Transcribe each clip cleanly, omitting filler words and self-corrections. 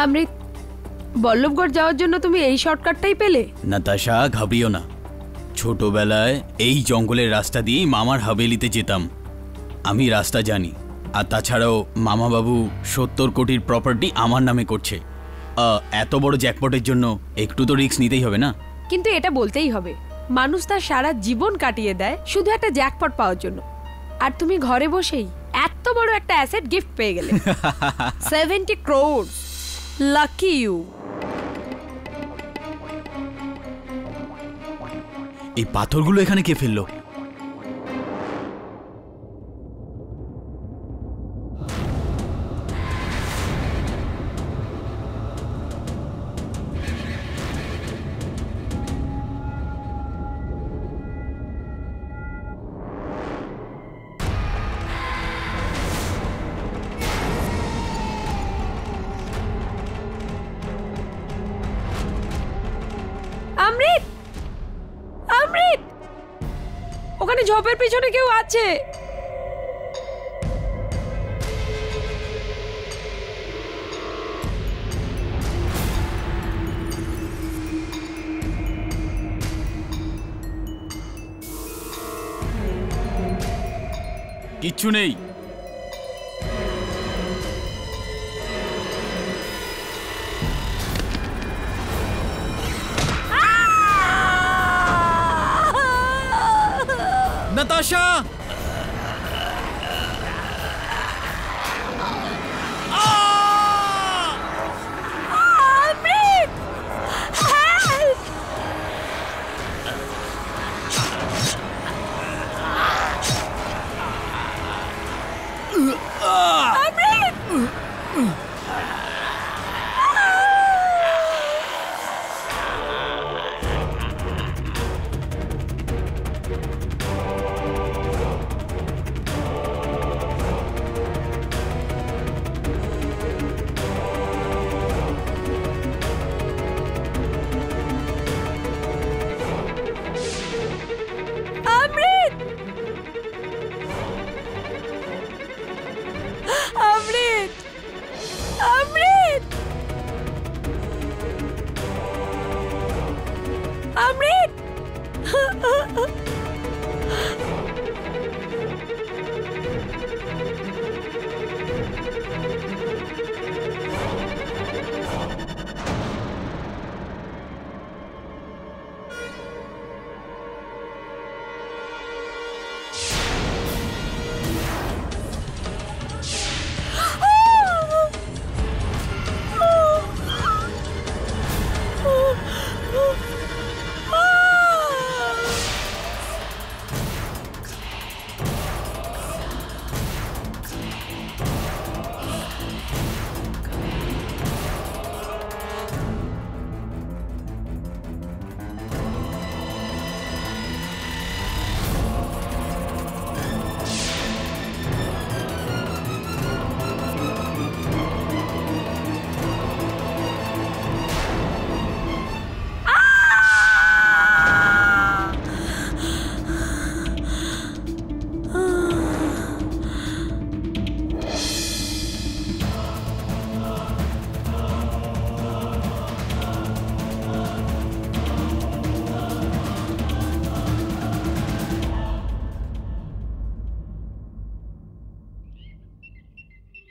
অমৃত, বল্লভগড় যাওয়ার জন্য তুমি এই শর্টকাটটাই পেলে? নাতাশা, ঘাবড়িও না। ছোটবেলায় এই জঙ্গলের রাস্তা দিয়েই মামার হাভেলিতে যেতাম। আমি রাস্তা জানি। আর তাছাড়াও মামাবাবু 70 কোটির প্রপার্টি আমার নামে করছে। এত বড় জ্যাকপটের জন্য একটু তো রিস্ক নিতেই হবে না? কিন্তু এটা বলতেই হবে, মানুষ তার সারা জীবন কাটিয়ে দেয় শুধু একটা জ্যাকপট পাওয়ার জন্য, আর তুমি ঘরে বসেই এত বড় একটা অ্যাসেট গিফট পেয়ে গেলে। 70 crores, লাকি ইউ। এই পাথরগুলো এখানে কে ফেললো? অমৃত, অমৃত, ওখানে ঝোপের পিছনে কেউ আছে। কিচ্ছু নেই। নাতাশা!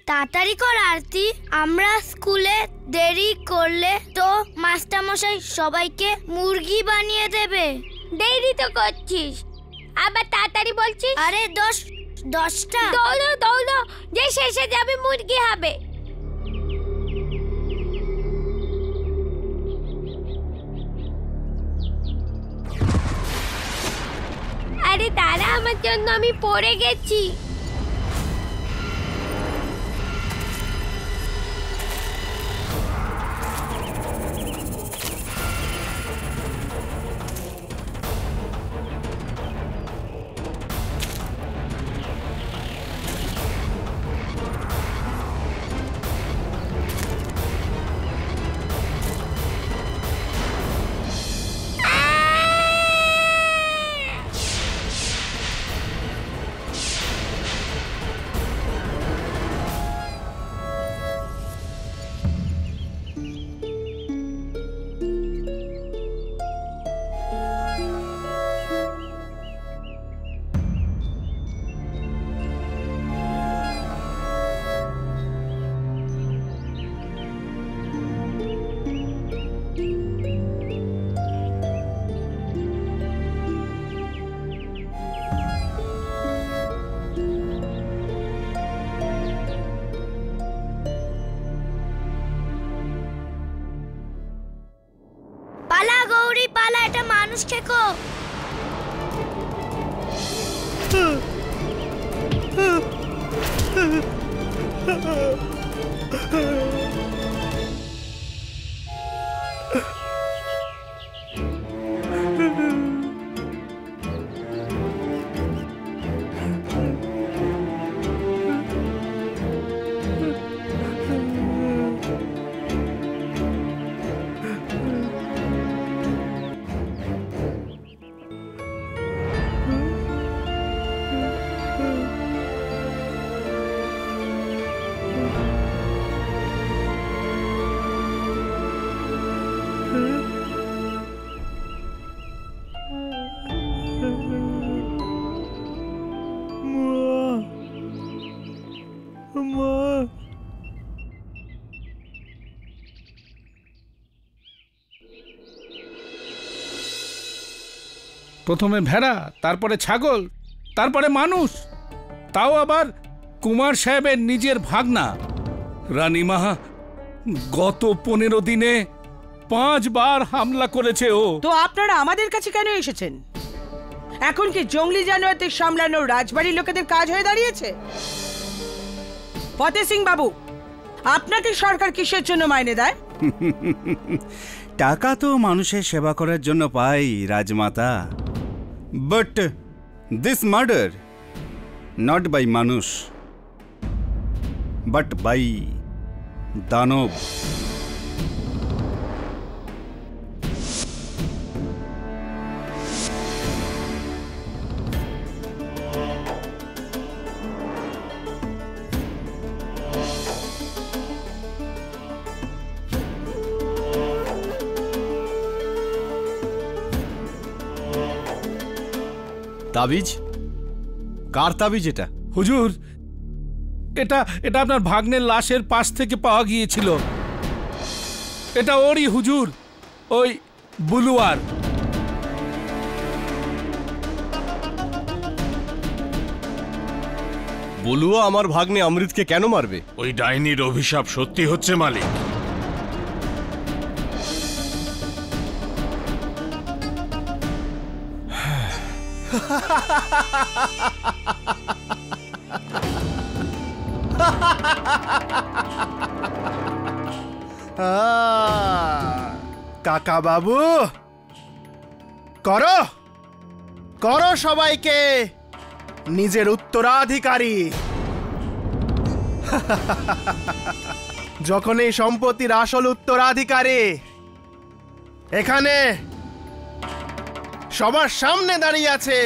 তাড়াতাড়ি কর আরতি, আমরা স্কুলে দেরি করলে তো মাস্টারমশাই সবাইকে মুরগি বানিয়ে দেবে। দেরি তো করছিস, আবার তাড়াতাড়ি বলছিস। আরে 10টা দৌড়ো দৌড়ো, যে শেষে যাবে মুরগি হবে। আরে দাঁড়া, আমার জন্য আমি পড়ে গেছি। মানুষ খেকো। প্রথমে ভেড়া, তারপরে ছাগল, তারপরে মানুষ, তাও আবার কুমার সাহেবের নিজের ভাগনা। রানীমা গত 15 দিনে 5 বার হামলা করেছে ও। তো আপনারা আমাদের কাছে কেন এসেছেন? এখন কি জঙ্গলি জানোয়ারদের সামলানো রাজবাড়ির লোকেদের কাজ হয়ে দাঁড়িয়েছে? ফতেহ সিং বাবু, আপনাকে সরকার কিসের জন্য মাইনে দেয়? টাকা তো মানুষের সেবা করার জন্য পাই রাজমাতা, but this murder not by মানুষ বাট বাই দানব। তাবিজ? কার তাবিজ এটা? হুজুর, এটা আপনার ভাগ্নের লাশের পাশ থেকে পাওয়া গিয়েছিল। এটা ওরই হুজুর, ওই বুলুয়ার। বলুয়া আমার ভাগ্নে অমৃতকে কেন মারবে? ওই ডাইনির অভিশাপ সত্যি হচ্ছে মালিক। কাকা বাবু, করো করো সবাইকে নিজের উত্তরাধিকারী। যখন এই সম্পত্তির আসল উত্তরাধিকারী এখানে সবার সামনে দাঁড়িয়ে আছে,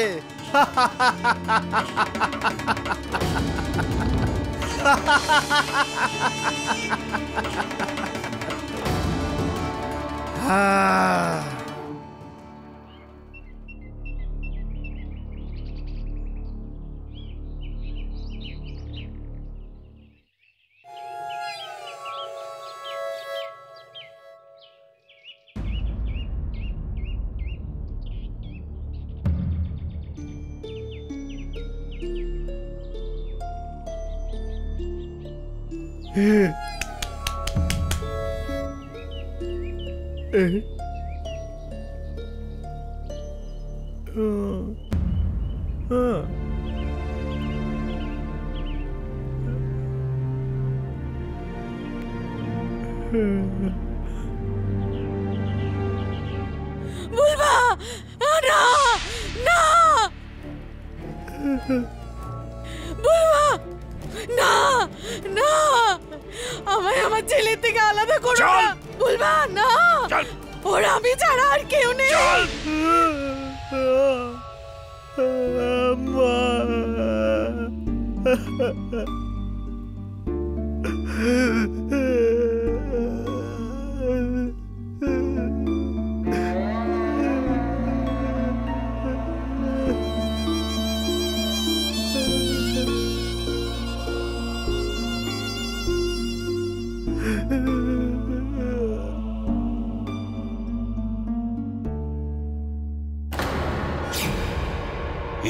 বুলবা, না না, বুলবা, না না, আমায় আমার ছেলের থেকে আলাদা করো না। বুলবা, না, ওরা আমি ছাড়া আর কেউ নেই।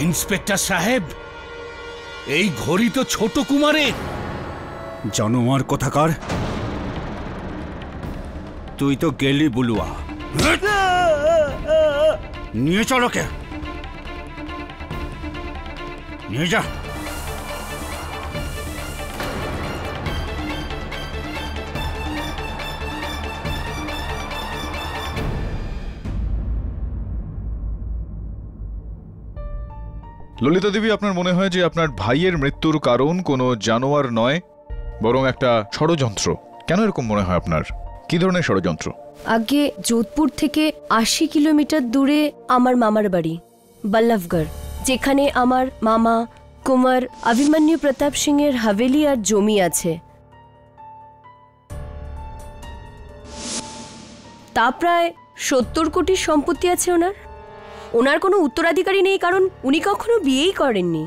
ইন্সপেক্টর সাহেব, এই ঘড়ি তো ছোট কুমারের। জানোয়ার কোথাকার, তুই তো গেলি বুলুয়া। নিয়ে চলো কে, নিয়ে যা। ললিতা দেবী, আপনার মনে হয় যে আপনার ভাইয়ের মৃত্যুর কারণ কোনো জানোয়ার নয়, বরং একটা ষড়যন্ত্র। কেন এরকম মনে হয় আপনার? কি ধরনের ষড়যন্ত্র? আগে যোধপুর থেকে 80 কিলোমিটার দূরে আমার মামার বাড়ি বল্লভগড়, যেখানে আমার মামা কুমার অভিমন্যু প্রতাপ সিং এর হাভেলি আর জমি আছে। তা প্রায় 70 কোটির সম্পত্তি আছে ওনার। ওনার কোনো উত্তরাধিকারী নেই, কারণ উনি কখনো বিয়েই করেননি।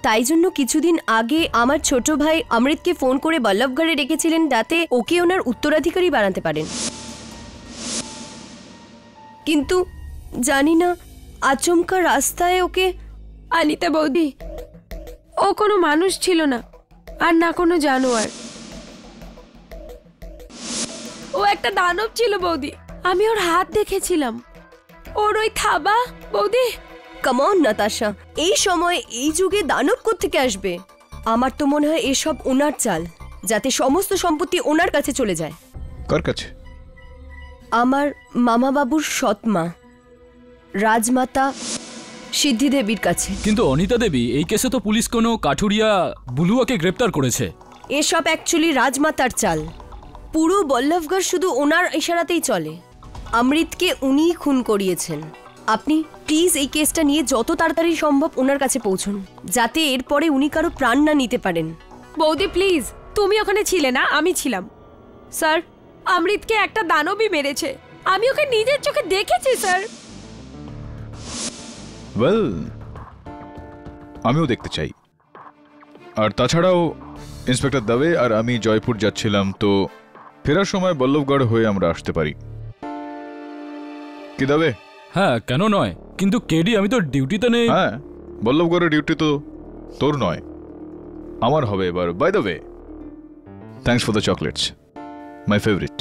তাই জন্য কিছুদিন আগে আমার ছোট ভাই অমৃতকে ফোন করে বল্লভগড়ে রেখেছিলেন, যাতে ওকে ওনার উত্তরাধিকারী বানাতে পারেন। কিন্তু জানি না, আচমকা রাস্তায় ওকে। আনিতা বৌদি, ও কোনো মানুষ ছিল না, আর না কোনো জানোয়ার। ও একটা দানব ছিল বৌদি। আমি ওর হাত দেখেছিলাম, ওর ওই থাবা। বৌদি কাম অন নাতাশা, এই সময় এই যুগে দানব কোত্থেকে আসবে? আমার তো মনে হয় এসব ওনার চাল, যাতে সমস্ত সম্পত্তি ওনার কাছে চলে যায়। কার কাছে? আমার মামা বাবুর সৎমা রাজমাতা সিদ্ধি দেবীর কাছে। কিন্তু অনিতা দেবী, এই কেসে তো পুলিশ কোনো কাঠুরিয়া বুলুয়াকে গ্রেপ্তার করেছে। এসব অ্যাকচুয়ালি রাজমাতার চাল। পুরো বল্লভগড় শুধু ওনার ইশারাতেই চলে। অমৃতকে উনিই খুন করিয়েছেন। আপনি প্লিজ এই কেসটা নিয়ে যত তাড়াতাড়ি সম্ভব ওনার কাছে পৌঁছুন, যাতে এরপরে উনি কারো প্রাণ না নিতে পারেন। বৌদি প্লিজ, তুমি ওখানে ছিলে না, আমি ছিলাম। স্যার, অমৃতকে একটা দানবই মেরেছে। আমি ওকে নিজের চোখে দেখেছি স্যার। ওয়েল, আমিও দেখতে চাই। আর তাছাড়াও ইন্সপেক্টর দবে আর আমি জয়পুর যাচ্ছিলাম, তো ফেরার সময় বল্লভগড় হয়ে আমরা আসতে পারি। কি দবে? হ্যাঁ, কেন নয়? কিন্তু কেডি, আমি তো ডিউটিতে নেই। হ্যাঁ, বল্লভগড়ের ডিউটি তো তোর নয়, আমার হবে এবার। By the way, thanks for the chocolates, my favourite.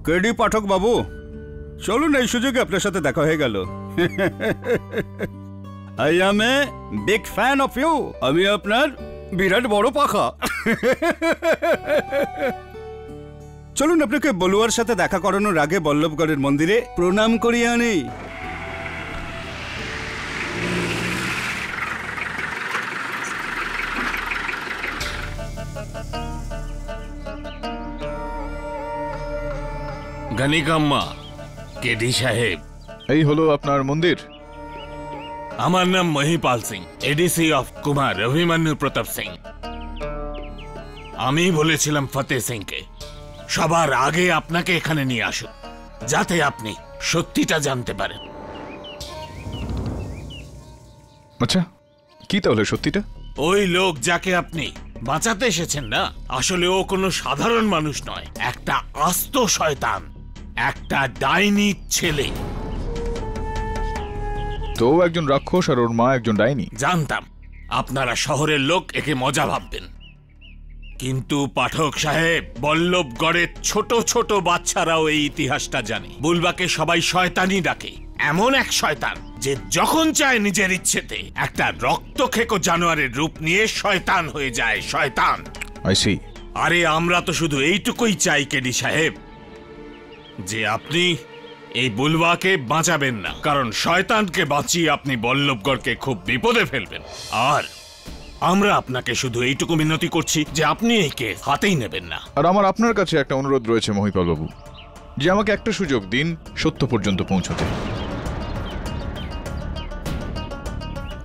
KD Pathak বাবু, চলুন, এই সুযোগে আপনার সাথে দেখা হয়ে গেল। I am a big fan of you. আমি আপনার বিরাট বড় পাখা। চলুন, আপনাকে বলুয়ার সাথে দেখা করানোর আগে বল্লভগড়ের মন্দিরে প্রণাম করিয়ে আনি। গণিকাম্মা, কেডি সাহেব, এই হলো আপনার মন্দির। আমার নাম মহিপাল সিং, এডিসি অফ কুমার অভিমন্যু প্রতাপ সিং। আমি বলেছিলাম ফতেহ সিংকে সবার আগে আপনাকে এখানে নিয়ে আসুন, যাতে আপনি সত্যিটা জানতে পারেন। আচ্ছা, কি তাহলে সত্যিটা? ওই লোক যাকে আপনি বাঁচাতে এসেছেন না, আসলে ও কোনো সাধারণ মানুষ নয়, একটা আস্ত শয়তান, একটা ডাইনি ছেলে। তো একজন রাক্ষস আর ওর মা একজন ডাইনি। জানতাম আপনারা শহরের লোক একে মজা ভাববেন, কিন্তু পাঠক সাহেব, বল্লভগড়ের ছোট ছোট বাচ্চারাও এই ইতিহাসটা জানে। বুলবাকে সবাই শয়তানি ডাকে। এমন এক শয়তান যে যখন চায় নিজের ইচ্ছেতে একটা রক্তখেকো জানোয়ারের রূপ নিয়ে শয়তান হয়ে যায়। শয়তান। I see. আরে আমরা তো শুধু এইটুকুই চাই কেডি সাহেব, যে আপনি এই বুলবাকে বাঁচাবেন না, কারণ শয়তানকে বাঁচিয়ে আপনি বল্লভগড়কে খুব বিপদে ফেলবেন। আর আমরা আপনাকে শুধু এইটুকু মিনতি করছি যে আপনি এই কেস হাতেই নেবেন না। আর আমার আপনার কাছে একটা অনুরোধ রয়েছে মহিপাল বাবু, যে আমাকে একটা সুযোগ দিন সত্য পর্যন্ত পৌঁছতে।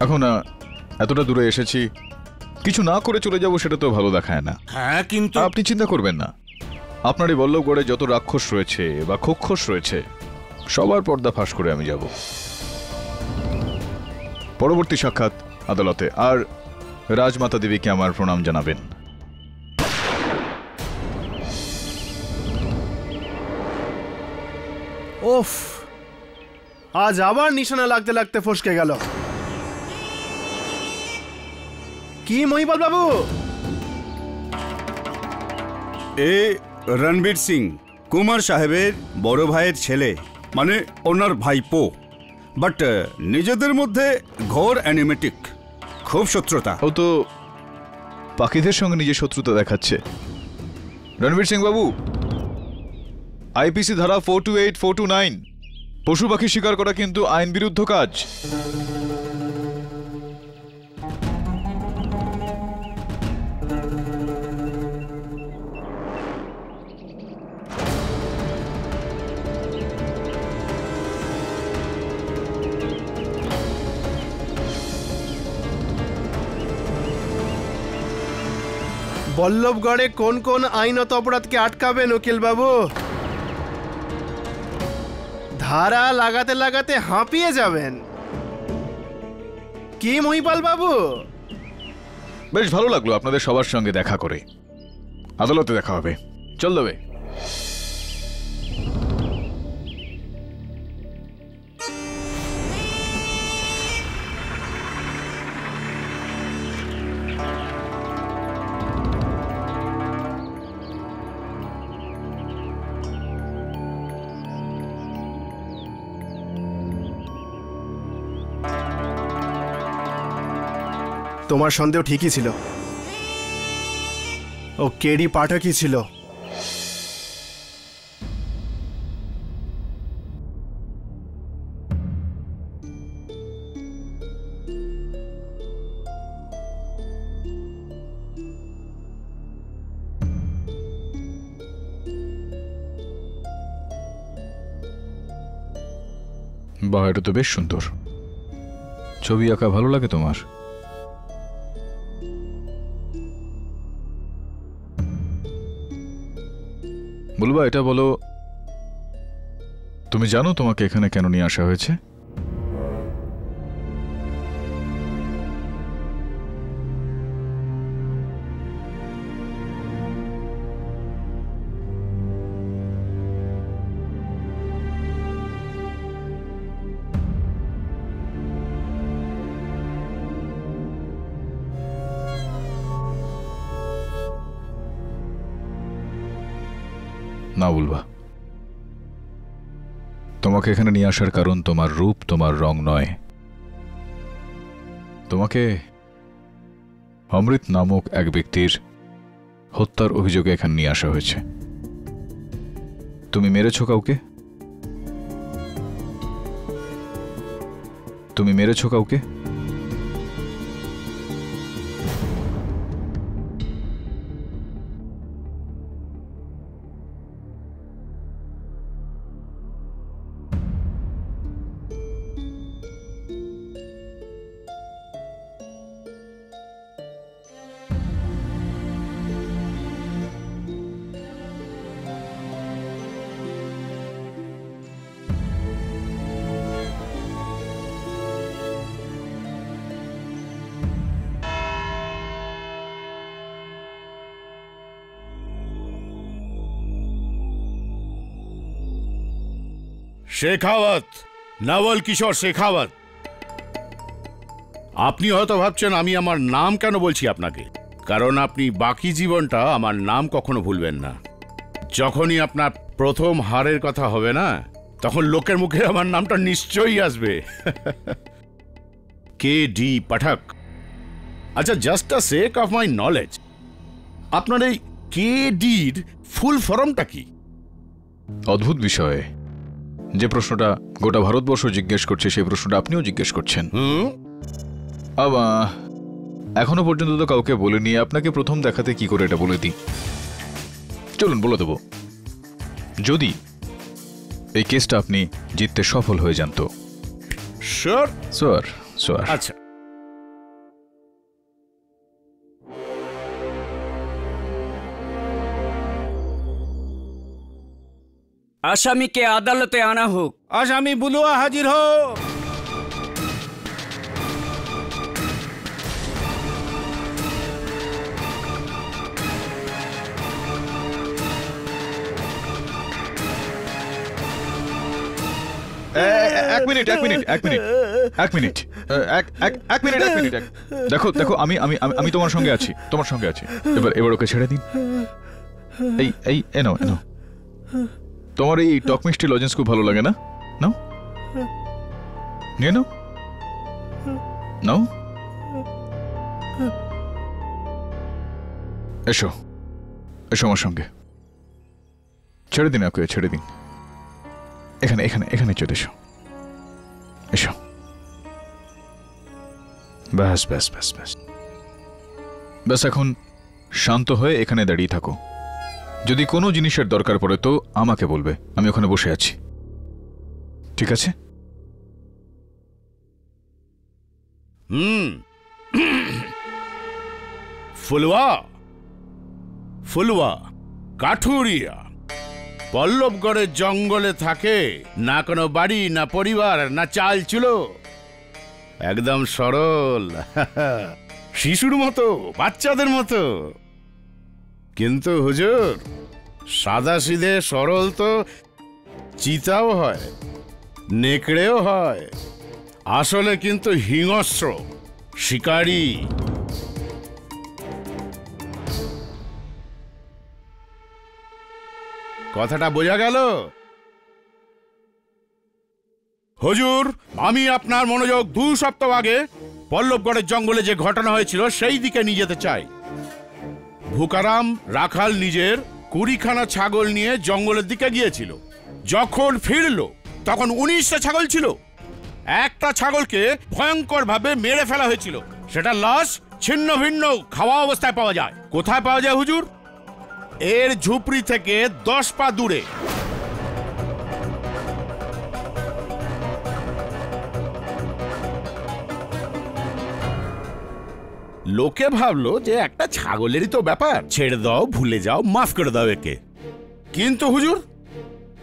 এখন এতটা দূরে এসেছি, কিছু না করে চলে যাব সেটা তো ভালো দেখায় না। হ্যাঁ, কিন্তু আপনি চিন্তা করবেন না, আপনার এই বল্লভগড়ে যত রাক্ষস রয়েছে বা খোক্ষস রয়েছে, সবার পর্দা ফাঁস করে আমি যাব। পরবর্তী সাক্ষাৎ আদালতে। আর রাজমাতা দেবীকে আমার প্রণাম জানাবেন। ওফ, আজ আবার নিশানা লাগতে লাগতে ফসকে গেল। কি মহিপাল বাবু? এ রণবীর সিং, কুমার সাহেবের বড় ভাইয়ের ছেলে, মানে ওনার ভাইপো। বাট নিজেদের মধ্যে ঘোর অ্যানিমেটিক, খুব শত্রুতা। ও তো পাখিদের সঙ্গে নিজের শত্রুতা দেখাচ্ছে। রণবীর সিং বাবু, আইপিসি ধারা 428, 429 পশু পাখি শিকার করা কিন্তু আইন বিরুদ্ধ কাজ। বল্লভগড়ে কোন কোন আইনত অপরাধকে আটকাবেন উকিল বাবু? ধারা লাগাতে লাগাতে হাঁপিয়ে যাবেন। কি মহিপাল বাবু? বেশ ভালো লাগলো আপনাদের সবার সঙ্গে দেখা করে। আদালতে দেখা হবে, চল দেবে। তোমার সন্দেহ ঠিকই ছিল, ও কেডি পাঠকই ছিল। বাহ, এটা তো বেশ সুন্দর। ছবি আঁকা ভালো লাগে তোমার? বুলবা, এটা বলো, তুমি জানো তোমাকে এখানে কেন নিয়ে আসা হয়েছে? না বুলবা, তোমাকে এখানে নিয়ে আসার কারণ তোমার রূপ, তোমার রং নয়। তোমাকে অমৃত নামক এক ব্যক্তির হত্যার অভিযোগে এখানে নিয়ে আসা হয়েছে। তুমি মেরেছো কাউকে? তুমি মেরেছো কাউকে? শেখাওয়াত, নবল কিশোর শেখাওয়াত। আপনি হয়তো ভাবছেন আমি আমার নাম কেন বলছি আপনাকে, কারণ আপনি বাকি জীবনটা আমার নাম কখনো ভুলবেন না। যখনই আপনার প্রথম হারের কথা হবে না, তখন লোকের মুখে আমার নামটা নিশ্চয়ই আসবে। কেডি পাঠক। আচ্ছা, just a sec of my knowledge, আপনার এই কেডির ফুল ফর্মটা কি? অদ্ভুত বিষয়। যে প্রশ্নটা গোটা ভারতবর্ষ জিজ্ঞেস করছে সেই প্রশ্নটা আপনিও জিজ্ঞেস করছেন। এখনো পর্যন্ত তো কাউকে বলিনি। আপনাকে প্রথম দেখাতে কি করে এটা বলে দিই? চলুন বলে দেব। যদি এই কেসটা আপনি জিততে সফল হয়ে যান তো। স্যার স্যার স্যার আচ্ছা, আসামিকে আদালতে আনা হোক। আসামি বুলুয়া হাজির হোক। এক মিনিট দেখো দেখো, আমি আমি আমি তোমার সঙ্গে আছি, তোমার সঙ্গে আছি। এবার ওকে ছেড়ে দিন। এই এনো এনো, তোমার এই টক মিষ্টি লজেন্স খুব ভালো লাগে না? নাও, নিয়ে নাও নাও। এসো এসো আমার সঙ্গে, ছেড়ে দিন ওকে, ছেড়ে দিন। এখানে এখানে এখানে চলে এসো, এসো। ব্যাস ব্যাস ব্যাস ব্যাস ব্যাস, এখন শান্ত হয়ে এখানে দাঁড়িয়ে থাকো। যদি কোনো জিনিসের দরকার পড়ে তো আমাকে বলবে, আমি ওখানে বসে আছি, ঠিক আছে? ফুলওয়া ফুলওয়া কাঠুরিয়া পল্লবগড়ের জঙ্গলে থাকে, না কোনো বাড়ি, না পরিবার, না চাল চুলো, একদম সরল শিশুর মতো, বাচ্চাদের মতো। কিন্তু হুজুর, সাদা সিধে সরল তো চিতাও হয়, নেকড়েও হয়, আসলে কিন্তু হিংস্র শিকারী। কথাটা বোঝা গেল? হুজুর, আমি আপনার মনোযোগ 2 সপ্তাহ আগে পল্লবগড়ের জঙ্গলে যে ঘটনা হয়েছিল সেই দিকে নিয়ে যেতে চাই। ভুকারাম রাখাল নিজের 20খানা ছাগল নিয়ে জঙ্গলের দিকে গিয়েছিল। যখন ফিরল তখন 19টা ছাগল ছিল। একটা ছাগলকে ভয়ঙ্কর ভাবে মেরে ফেলা হয়েছিল, সেটা লাশ ছিন্ন ভিন্ন খাওয়া অবস্থায় পাওয়া যায়। কোথায় পাওয়া যায় হুজুর? এর ঝুপড়ি থেকে 10 পা দূরে। লোকে ভাবলো যে একটা ছাগলেরই তো ব্যাপার, ছেড়ে দাও, ভুলে যাও, মাফ করে দাও একে। কিন্তু হুজুর,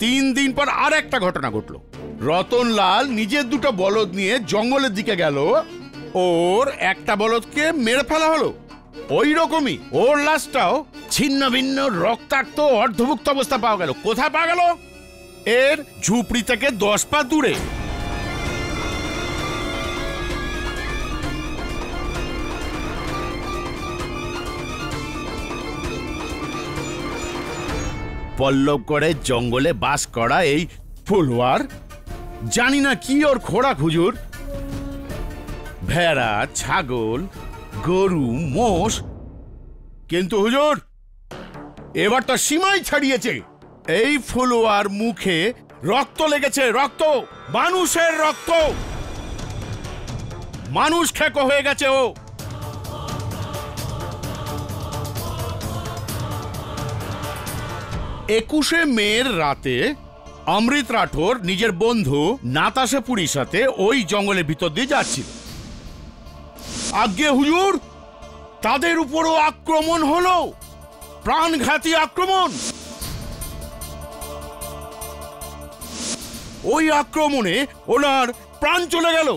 3 দিন পর আর একটা ঘটনা ঘটলো। রতনলাল নিজের 2টো বলদ নিয়ে জঙ্গলের দিকে গেল, ওর একটা বলদকে মেরে ফেলা হলো। ওই রকমই ওর লাশটাও ছিন্ন ভিন্ন রক্তাক্ত অর্ধভুক্ত অবস্থা পাওয়া গেল। কোথায় পাওয়া গেল? এর ঝুপড়ি থেকে 10 পা দূরে। পল্লবগড়ের জঙ্গলে বাস করা এই ফুলওয়ার, জানি না কি ওর খোরাক হুজুর, ভেড়া, ছাগল, গরু, মোষ। কিন্তু হুজুর, এবার তো সীমাই ছাড়িয়েছে। এই ফুলওয়ার মুখে রক্ত লেগেছে, রক্ত, মানুষের রক্ত। মানুষ খেকো হয়ে গেছে ও। একুশে মের রাতে অমৃত রাঠোর নিজের বন্ধু নাতাশা পুরীর সাথে ওই জঙ্গলের ভিতর দিয়ে যাচ্ছিল। আজ্ঞে হুজুর, তাদের উপরও আক্রমণ হলো, প্রাণঘাতী আক্রমণ। ওই আক্রমণে ওনার প্রাণ চলে গেল।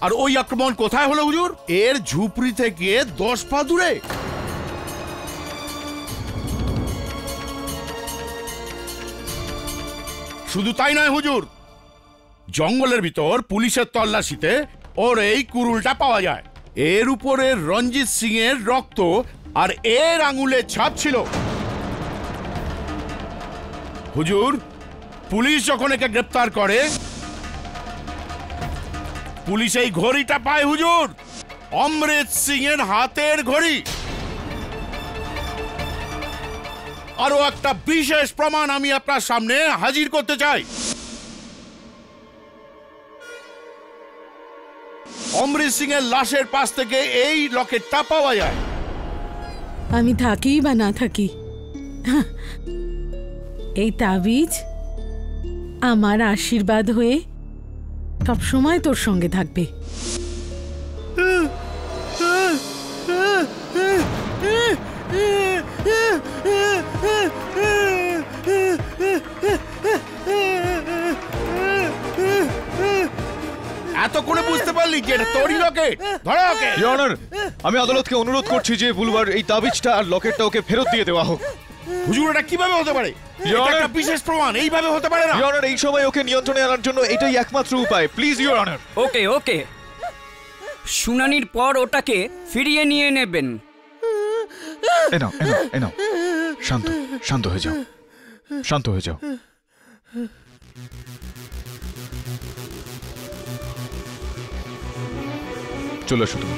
আর ওই আক্রমণ কোথায় হলো হুজুর? এর ঝুপড়ি থেকে 10 পা দূরে। শুধু তাই নয় হুজুর, জঙ্গলের ভিতর পুলিশের তল্লাশিতে ওর এই কুরুলটা পাওয়া যায়। এর উপরে রঞ্জিত সিং এর রক্ত আর এর আঙুলের ছাপ ছিল। হুজুর, পুলিশ যখন একে গ্রেপ্তার করে, পুলিশ এই ঘড়িটা পায় হুজুর, অমৃত সিং এর হাতের ঘড়ি। আরো একটা বিশেষ প্রমাণ আমি আপনার সামনে হাজির করতে চাই। অমৃত সিং এর লাশের পাশ থেকে এই লকেটটা পাওয়া যায়। আমি থাকি বা না থাকি, এই তাবিজ আমার আশীর্বাদ হয়ে সব সময় তোর সঙ্গে থাকবে। এত করে বুঝতে পারলি যে এটা তোরই লকেট? ধরো ওকে। ইওর অনার, আমি আদালতকে অনুরোধ করছি যে বুলবার এই তাবিজটা আর লকেটটা ওকে ফেরত দিয়ে দেওয়া হোক। হুজুর এটা কিভাবে হতে পারে? এটা একটা বিশেষ প্রমাণ, এইভাবে হতে পারে না। ইওর অনার, এই সময় ওকে নিয়ন্ত্রণে আনার জন্য এটাই একমাত্র উপায়। Please your honour. Okay okay, শুনানির পর ওটাকে ফিরিয়ে নিয়ে নেবেন। এনাও এনাও এনাও, শান্ত শান্ত হয়ে যাও, শান্ত হয়ে যাও। চলে এসো তুমি।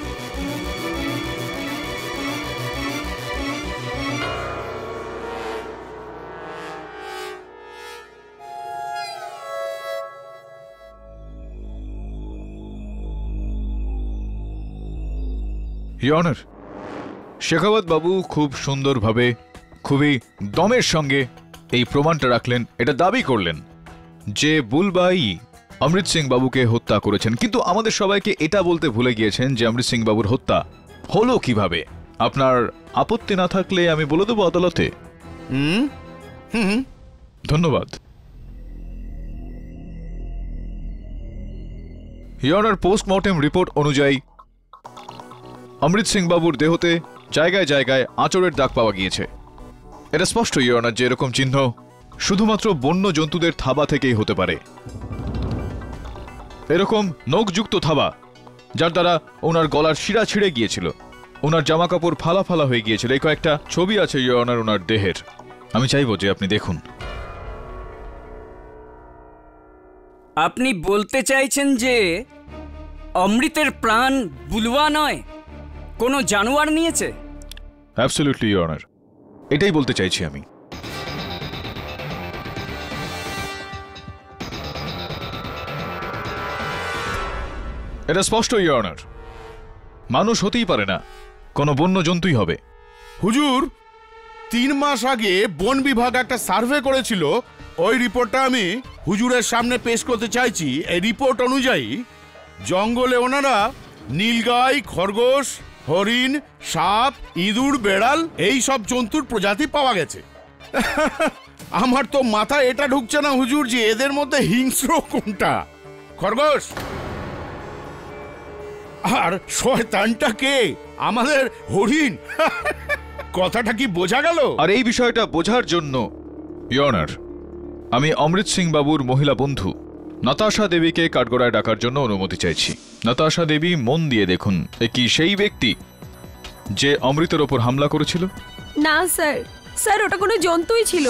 ইওর অনার, শেখাওয়াত বাবু খুব সুন্দরভাবে, খুবই দমের সঙ্গে এই প্রমাণটা রাখলেন, এটা দাবি করলেন যে বুলবাই অমৃত সিং বাবুকে হত্যা করেছেন। কিন্তু আমাদের সবাইকে এটা বলতে ভুলে গিয়েছেন যে অমৃত সিং বাবুর হত্যা হলো কিভাবে। আপনার আপত্তি না থাকলে আমি বলে দেবো আদালতে। ধন্যবাদ। ইওর অনার, পোস্টমর্টেম রিপোর্ট অনুযায়ী অমৃত সিং বাবুর দেহতে জায়গায় জায়গায় আঁচড়ের দাগ পাওয়া গিয়েছে। এটা স্পষ্ট ইওর অনার যে এরকম চিহ্ন শুধুমাত্র বন্য জন্তুদের থাবা থেকেই হতে পারে। এরকম নখযুক্ত থাবা যার দ্বারা ওনার গলার শিরা ছিঁড়ে গিয়েছিল, ওনার জামা কাপড় ফালা ফালা হয়ে গিয়েছিল। এই কয়েকটা ছবি আছে ইওর অনার ওনার দেহের, আমি চাইবো যে আপনি দেখুন। আপনি বলতে চাইছেন যে অমৃতের প্রাণ বুলুয়া নয়, কোনো জানোয়ার নিয়েছে? অ্যাবসলিউটলি ইওর অনার, এটাই বলতে চাইছি আমি। এটা স্পষ্ট ইওর অনার, মানুষ হতেই পারে না, কোনো বন্য জন্তুই হবে। হুজুর, 3 মাস আগে বন বিভাগ একটা সার্ভে করেছিল, ওই রিপোর্টটা আমি হুজুরের সামনে পেশ করতে চাইছি। এই রিপোর্ট অনুযায়ী জঙ্গলে ওনারা নীলগাই, খরগোশ, হরিণ, সাপ, ইঁদুর, বেড়াল এই সব জন্তুর প্রজাতি পাওয়া গেছে। আমার তো মাথায় এটা ঢুকছে না হুজুর যে এদের মধ্যে হিংস্র কোনটা, খরগোশ আর শয়তানটা কে? আমাদের হরিণ। কথাটা কি বোঝা গেল? আর এই বিষয়টা বোঝার জন্য ইওর অনার, আমি অমৃত সিং বাবুর মহিলা বন্ধু নাতাশা দেবীকে কাঠগড়ায় ডাকার জন্য অনুমতি চাইছি। নাতাশা দেবী, মন দিয়ে দেখুন, এ কি সেই ব্যক্তি যে অমৃতের ওপর হামলা করেছিল? না স্যার, স্যার ওটা কোনো জন্তুই ছিল।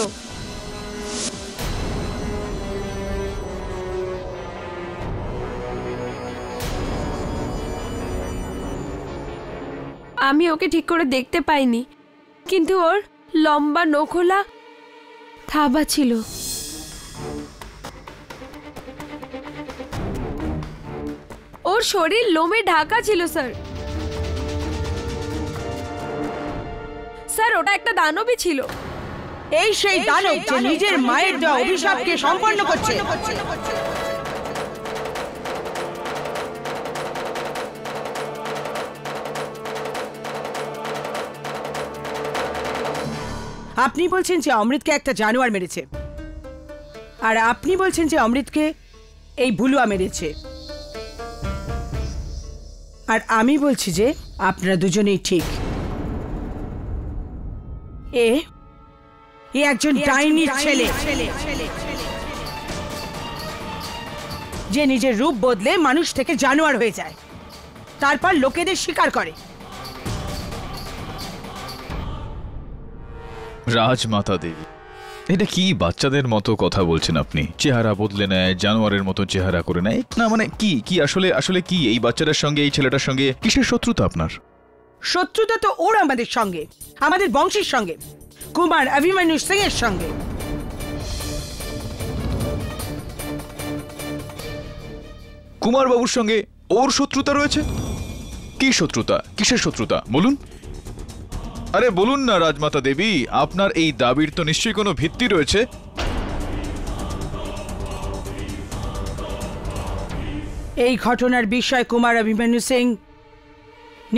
আমি ওকে ঠিক করে দেখতে পাইনি, কিন্তু ওর লম্বা নখোলা থাবা ছিল। ওর শরীর লোমে ঢাকা ছিল স্যার। স্যার ওটা একটা দানবই ছিল। এই সেই দানব যে নিজের মায়ের দেওয়া অভিশাপকে সম্পন্ন করছে। আপনি বলছেন যে অমৃতকে একটা জানোয়ার মেরেছে, আর আপনি বলছেন যে অমৃতকে এই বুলুয়া মেরেছে, আর আমি বলছি যে আপনারা দুজনেই ঠিক। এ একজন ডাইনির ছেলে যে নিজের রূপ বদলে মানুষ থেকে জানোয়ার হয়ে যায়, তারপর লোকেদের শিকার করে। রাজমাতা দেবী, এটা কি বাচ্চাদের মতো কথা বলছেন আপনি? চেহারা বদলে নেয়, জানোয়ারের মতো চেহারা করে নেয় না, মানে কি কি আসলে আসলে কি এই বাচ্চাটার সঙ্গে, এই ছেলেটার সঙ্গে কিসের শত্রুতা আপনার? শত্রুতা তো ওর আমাদের সঙ্গে, আমাদের বংশের সঙ্গে, কুমার অভিমন্যু সিং এর সঙ্গে। কুমার বাবুর সঙ্গে ওর শত্রুতা রয়েছে? কি শত্রুতা, কিসের শত্রুতা বলুন? আরে বলুন না রাজমাতা দেবী, আপনার এই দাবির তো নিশ্চয়ই কোনো ভিত্তি রয়েছে। এই ঘটনার বিষয় কুমার অভিমন্যু সিং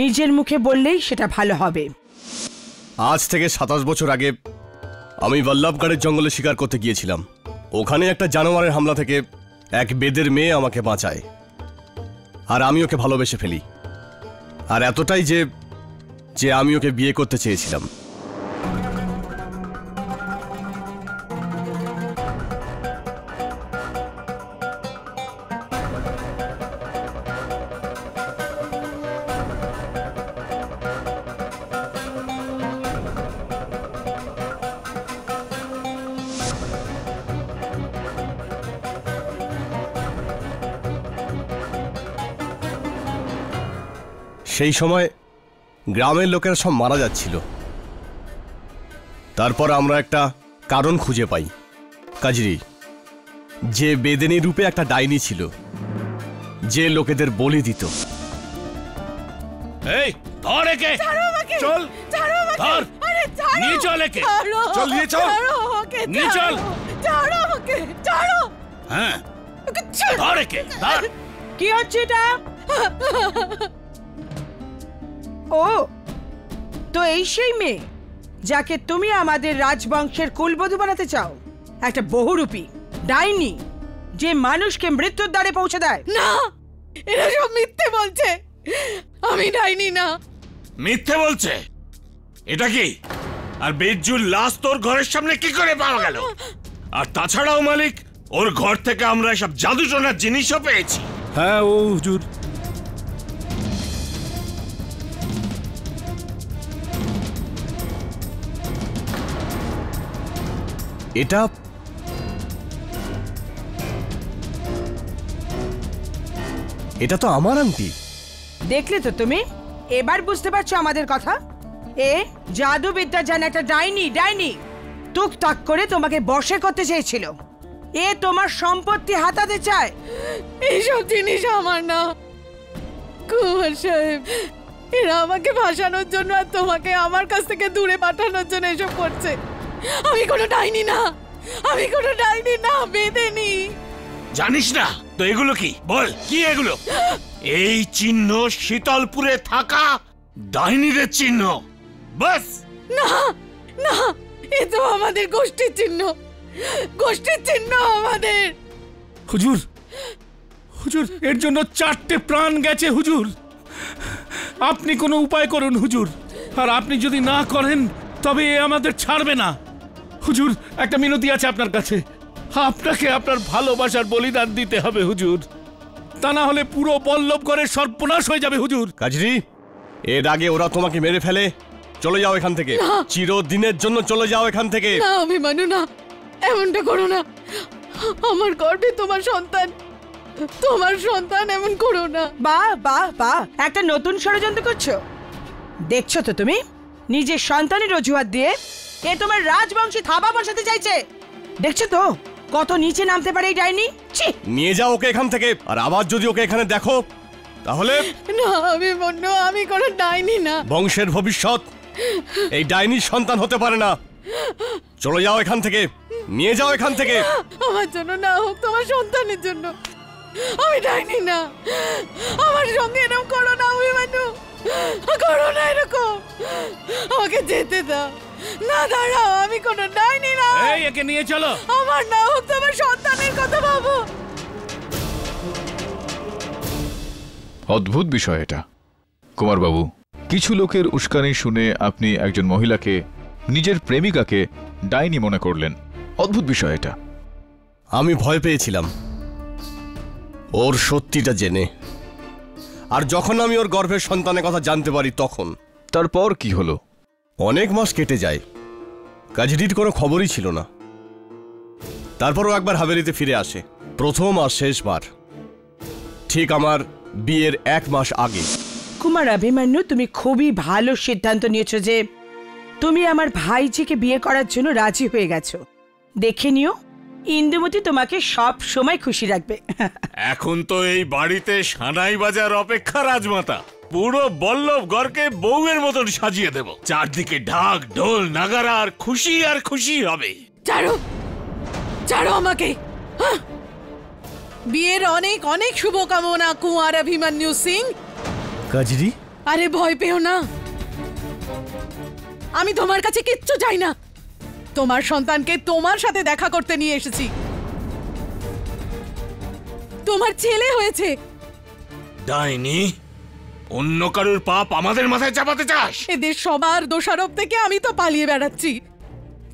নিজের মুখে বললেই সেটা ভালো হবে। আজ থেকে 27 বছর আগে আমি বল্লভগড়ের জঙ্গলে শিকার করতে গিয়েছিলাম। ওখানে একটা জানোয়ারের হামলা থেকে এক বেদের মেয়ে আমাকে বাঁচায়, আর আমি ওকে ভালোবেসে ফেলি। আর এতটাই যে আমি ওকে বিয়ে করতে চেয়েছিলাম। সেই সময় গ্রামের লোকেরা সব মারা যাচ্ছিল। তারপর আমরা একটা কারণ খুঁজে পাই, কাজরি, যে বেদেনী রূপে একটা ডাইনি ছিল, যে লোকেদের বলি দিত। এই ধর একে, চল ধর, নিয়ে চল একে, চল নিয়ে চল, নিয়ে চল, হ্যাঁ ধর একে, ধর। কি হচ্ছে এটা? ও তো এই সেই মেয়ে যাকে তুমি আমাদের রাজবংশের কুলবধূ বানাতে চাও? একটা বহুরূপী ডাইনি যে মানুষকে মৃত্যুর দ্বারে পৌঁছে দেয়। না, এরা সব মিথ্যে বলছে, আমি ডাইনি না। মিথ্যে বলছে? এটা কি? আর বেজ্জুর লাশ তোর ঘরের সামনে কি করে পাওয়া গেল? আর তাছাড়াও মালিক, ওর ঘর থেকে আমরা সব জাদুটোনার জিনিসও পেয়েছি। হ্যাঁ ও হুজুর, এটা এটা তো আমার আংটি। দেখলে তো তুমি, এবার বুঝতে পারছো আমাদের কথা? এ জাদুবিদ্যা জানে একটা ডাইনি, ডাইনি টুকটাক করে তোমাকে বশে করতে চেয়েছিল। এ তোমার সম্পত্তি হাতাতে চায়। এইসব জিনিস আমার না কুমার সাহেব, এরা আমাকে ভাসানোর জন্য আর তোমাকে আমার কাছ থেকে দূরে পাঠানোর জন্য এসব করছে। আমি কোনো ডাইনি না, আমি কোনো ডাইনি না, বেদেনি। জানিস না তো এগুলো কি? বল কি এগুলো? এই চিহ্ন শীতলপুরে থাকা ডাইনিদের চিহ্ন। বাস না না, এ তো আমাদের গোষ্ঠীর চিহ্ন, গোষ্ঠীর চিহ্ন আমাদের। হুজুর হুজুর, এর জন্য 4টে প্রাণ গেছে হুজুর। আপনি কোনো উপায় করুন হুজুর, আর আপনি যদি না করেন তবে এ আমাদের ছাড়বে না। হুজুর একটা মিনতি আছে আপনার কাছে, আপনাকে আপনার ভালোবাসার বলিদান দিতে হবে হুজুর, তা না হলে পুরো বল্লভগড়ের সর্বনাশ হয়ে যাবে হুজুর। কাজরি, এর আগে ওরা তোমাকে মেরে ফেলে, চলে যাও এখান থেকে, চিরদিনের জন্য চলে যাও এখান থেকে। না আমি মানু না, এমনটা করো না, আমার গর্ভে তোমার সন্তান, তোমার সন্তান, এমন করো না। বাহ বাহ বাহ, একটা নতুন ষড়যন্ত্র করছো। দেখছো তো তুমি, নিজের সন্তানের অজুহাত দিয়ে এ তোমার রাজবংশী থাবা বসাতে চাইছে। দেখছো তো কত নিচে নামতে পারে এই ডাইনি। নিয়ে যাও ওকে এখান থেকে, আর আবার যদি ওকে এখানে দেখো তাহলে। না আমি বললো, আমি কোনো ডাইনি না। বংশের ভবিষ্যৎ এই ডাইনির সন্তান হতে পারে না। চলে যাও এখান থেকে, নিয়ে যাও এখান থেকে। আমার জন্য না হোক, তোমার সন্তানের জন্য। আমি ডাইনি না, আমার সঙ্গে এরকম করো না অভিমানু, করো না এরকম, আমাকে যেতে দাও। না দাঁড়াও, আমি কোনো ডাইনি না। এই একে নিয়ে চলো। আমার না হোক, তোমার সন্তানের কথা ভাবো। অদ্ভুত বিষয় এটা কুমারবাবু। কিছু লোকের উস্কানি শুনে আপনি একজন মহিলাকে, নিজের প্রেমিকাকে ডাইনি মনে করলেন। অদ্ভুত বিষয় এটা। আমি ভয় পেয়েছিলাম ওর সত্যিটা জেনে, আর যখন আমি ওর গর্ভের সন্তানের কথা জানতে পারি তখন। তারপর কি হলো? অনেক মাস কেটে যায়, কাজরির কোনো খবরই ছিল না। তারপরও একবার হাভেলিতে ফিরে আসে, প্রথম আর শেষবার, ঠিক আমার বিয়ের 1 মাস আগে। কুমার অভিমন্যু, তুমি খুবই ভালো সিদ্ধান্ত নিয়েছো যে তুমি আমার ভাইজিকে বিয়ে করার জন্য রাজি হয়ে গেছো। দেখে নিও, ইন্দুমতি তোমাকে সব সময় খুশি রাখবে। এখন তো এই বাড়িতে সানাই বাজার অপেক্ষা রাজমাতা। পুরো বল্লভগড়কে বউয়ের মতন সাজিয়ে দেব, চারদিকে ঢাক ঢোল নাগারা, আর খুশি হবে। ছাড়ো, ছাড়ো আমাকে। বিয়ের অনেক অনেক শুভকামনা কুমার অভিমন্যু সিং। কাজরি, আরে ভয় পেও না, আমি তোমার কাছে কিচ্ছু চাই না। তোমার সন্তানকে তোমার সাথে দেখা করতে নিয়ে এসেছি। তোমার ছেলে হয়েছে। ডাইনি, অন্য কারুর পাপ আমাদের মাথায় চাপাতে চাস? এদের সবার দোষারোপ থেকে আমি তো পালিয়ে বেড়াচ্ছি,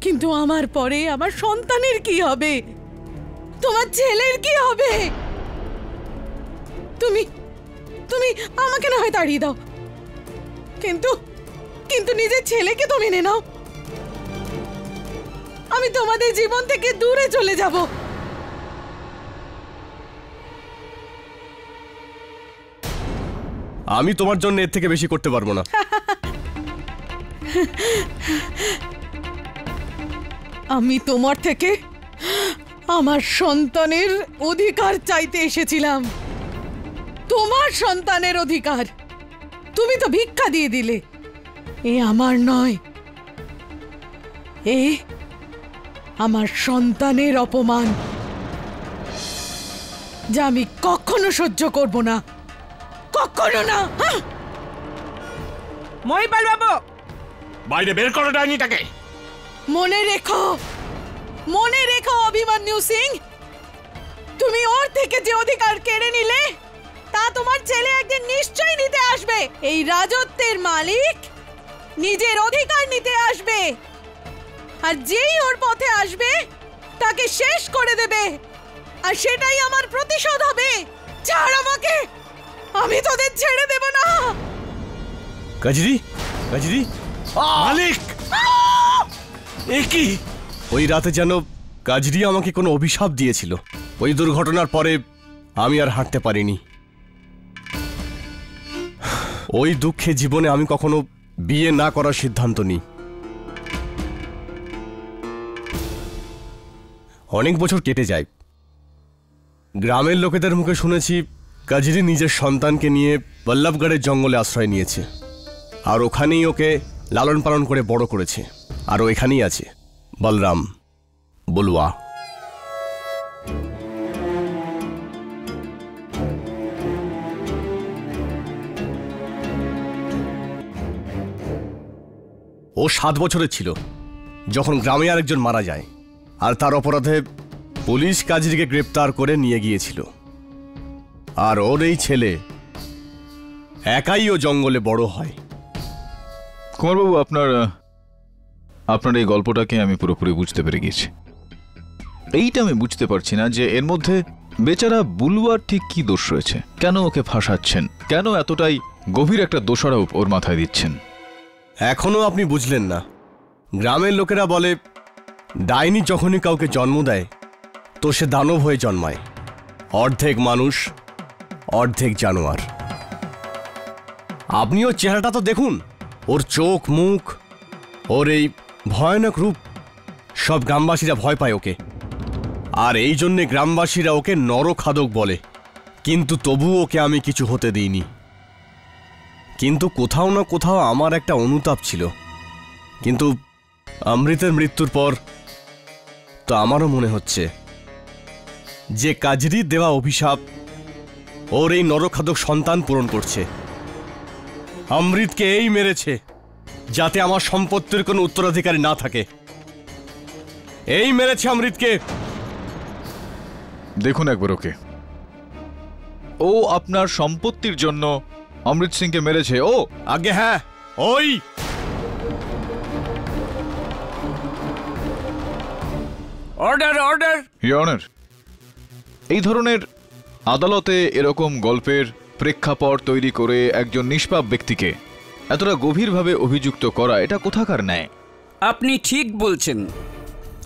কিন্তু আমার পরে আমার সন্তানের কি হবে? তোমার ছেলের কি হবে? তুমি তুমি আমাকে না হয় তাড়িয়ে দাও, কিন্তু কিন্তু নিজের ছেলেকে তো মেনে নাও। আমি তোমাদের জীবন থেকে দূরে চলে যাব। আমি তোমার জন্য এর থেকে বেশি করতে পারবো না। আমি তোমার থেকে আমার সন্তানের অধিকার চাইতে এসেছিলাম। তোমার সন্তানের অধিকার তুমি তো ভিক্ষা দিয়ে দিলে। এ আমার নয়, এ আমার সন্তানের অপমান, যা আমি কখনো সহ্য করব না, কখনো না। মহিপাল বাবু, বাইরে বের করো ডাইনিটাকে। মনে রেখো অভিমন্যু সিং, তুমি ওর থেকে যে অধিকার কেড়ে নিলে তা তোমার ছেলে একদিন নিশ্চয়ই নিতে আসবে। এই রাজত্বের মালিক নিজের অধিকার নিতে আসবে, আর যেই ওর পথে আসবে তাকে শেষ করে দেবে, আর সেটাই আমার প্রতিশোধ হবে। ছাড় আমাকে, আমি তোদের ছেড়ে দেব না। কাজরি, কাজরি, মালিক, এ কি? ওই রাতে যেন কাজরি আমাকে কোনো অভিশাপ দিয়েছিল। ওই দুর্ঘটনার পরে আমি আর হাঁটতে পারিনি। ওই দুঃখে জীবনে আমি কখনো বিয়ে না করার সিদ্ধান্ত নিই। অনেক বছর কেটে যায়। গ্রামের লোকেদের মুখে শুনেছি কাজরি নিজের সন্তানকে নিয়ে বল্লভগড়ের জঙ্গলে আশ্রয় নিয়েছে, আর ওখানেই ওকে লালন পালন করে বড় করেছে। আর ও এখানেই আছে, বলরাম, বলুয়া। ও 7 বছরের ছিল যখন গ্রামে আরেকজন মারা যায়, আর তার অপরাধে পুলিশ কাজরিকে গ্রেপ্তার করে নিয়ে গিয়েছিল। আর ওর এই ছেলে একাই ও জঙ্গলে বড় হয়। কুমারবাবু, আপনার এই গল্পটাকে আমি পুরোপুরি বুঝতে পেরে গেছি। এইটা আমি বুঝতে পারছি না যে এর মধ্যে বেচারা বুলুয়ার ঠিক কি দোষ রয়েছে, কেন ওকে ফাঁসাচ্ছেন, কেন এতটাই গভীর একটা দোষারোপ ওর মাথায় দিচ্ছেন। এখনো আপনি বুঝলেন না? গ্রামের লোকেরা বলে ডাইনি যখনই কাউকে জন্ম দেয় তো সে দানব হয়ে জন্মায়, অর্ধেক মানুষ অর্ধেক জানোয়ার। আপনি ওর চেহারাটা তো দেখুন, ওর চোখ মুখ, ওর এই ভয়ানক রূপ, সব গ্রামবাসীরা ভয় পায় ওকে। আর এই জন্যে গ্রামবাসীরা ওকে নরখাদক বলে। কিন্তু তবুও ওকে আমি কিছু হতে দিইনি। কিন্তু কোথাও না কোথাও আমার একটা অনুতাপ ছিল। কিন্তু অমৃতের মৃত্যুর পর তো আমারও মনে হচ্ছে যে কাজরির দেওয়া অভিশাপ ওর এই নরখাদক সন্তান পূরণ করছে। অমৃতকে এই মেরেছে যাতে আমার সম্পত্তির কোনো উত্তরাধিকারী না থাকে। এই মেরেছে অমৃতকে। দেখুন একবার ওকে, ও আপনার সম্পত্তির জন্য অমৃত সিংকে মেরেছে। ও আগে হ্যাঁ, ওই অর্ডার, অর্ডার। ইওর অনার, এই ধরনের আদালতে এরকম গল্পের প্রেক্ষাপট তৈরি করে একজন নিষ্পাপ ব্যক্তিকে এতটা গভীরভাবে অভিযুক্ত করা, এটা কোথাকার ন্যায়? আপনি ঠিক বলছেন।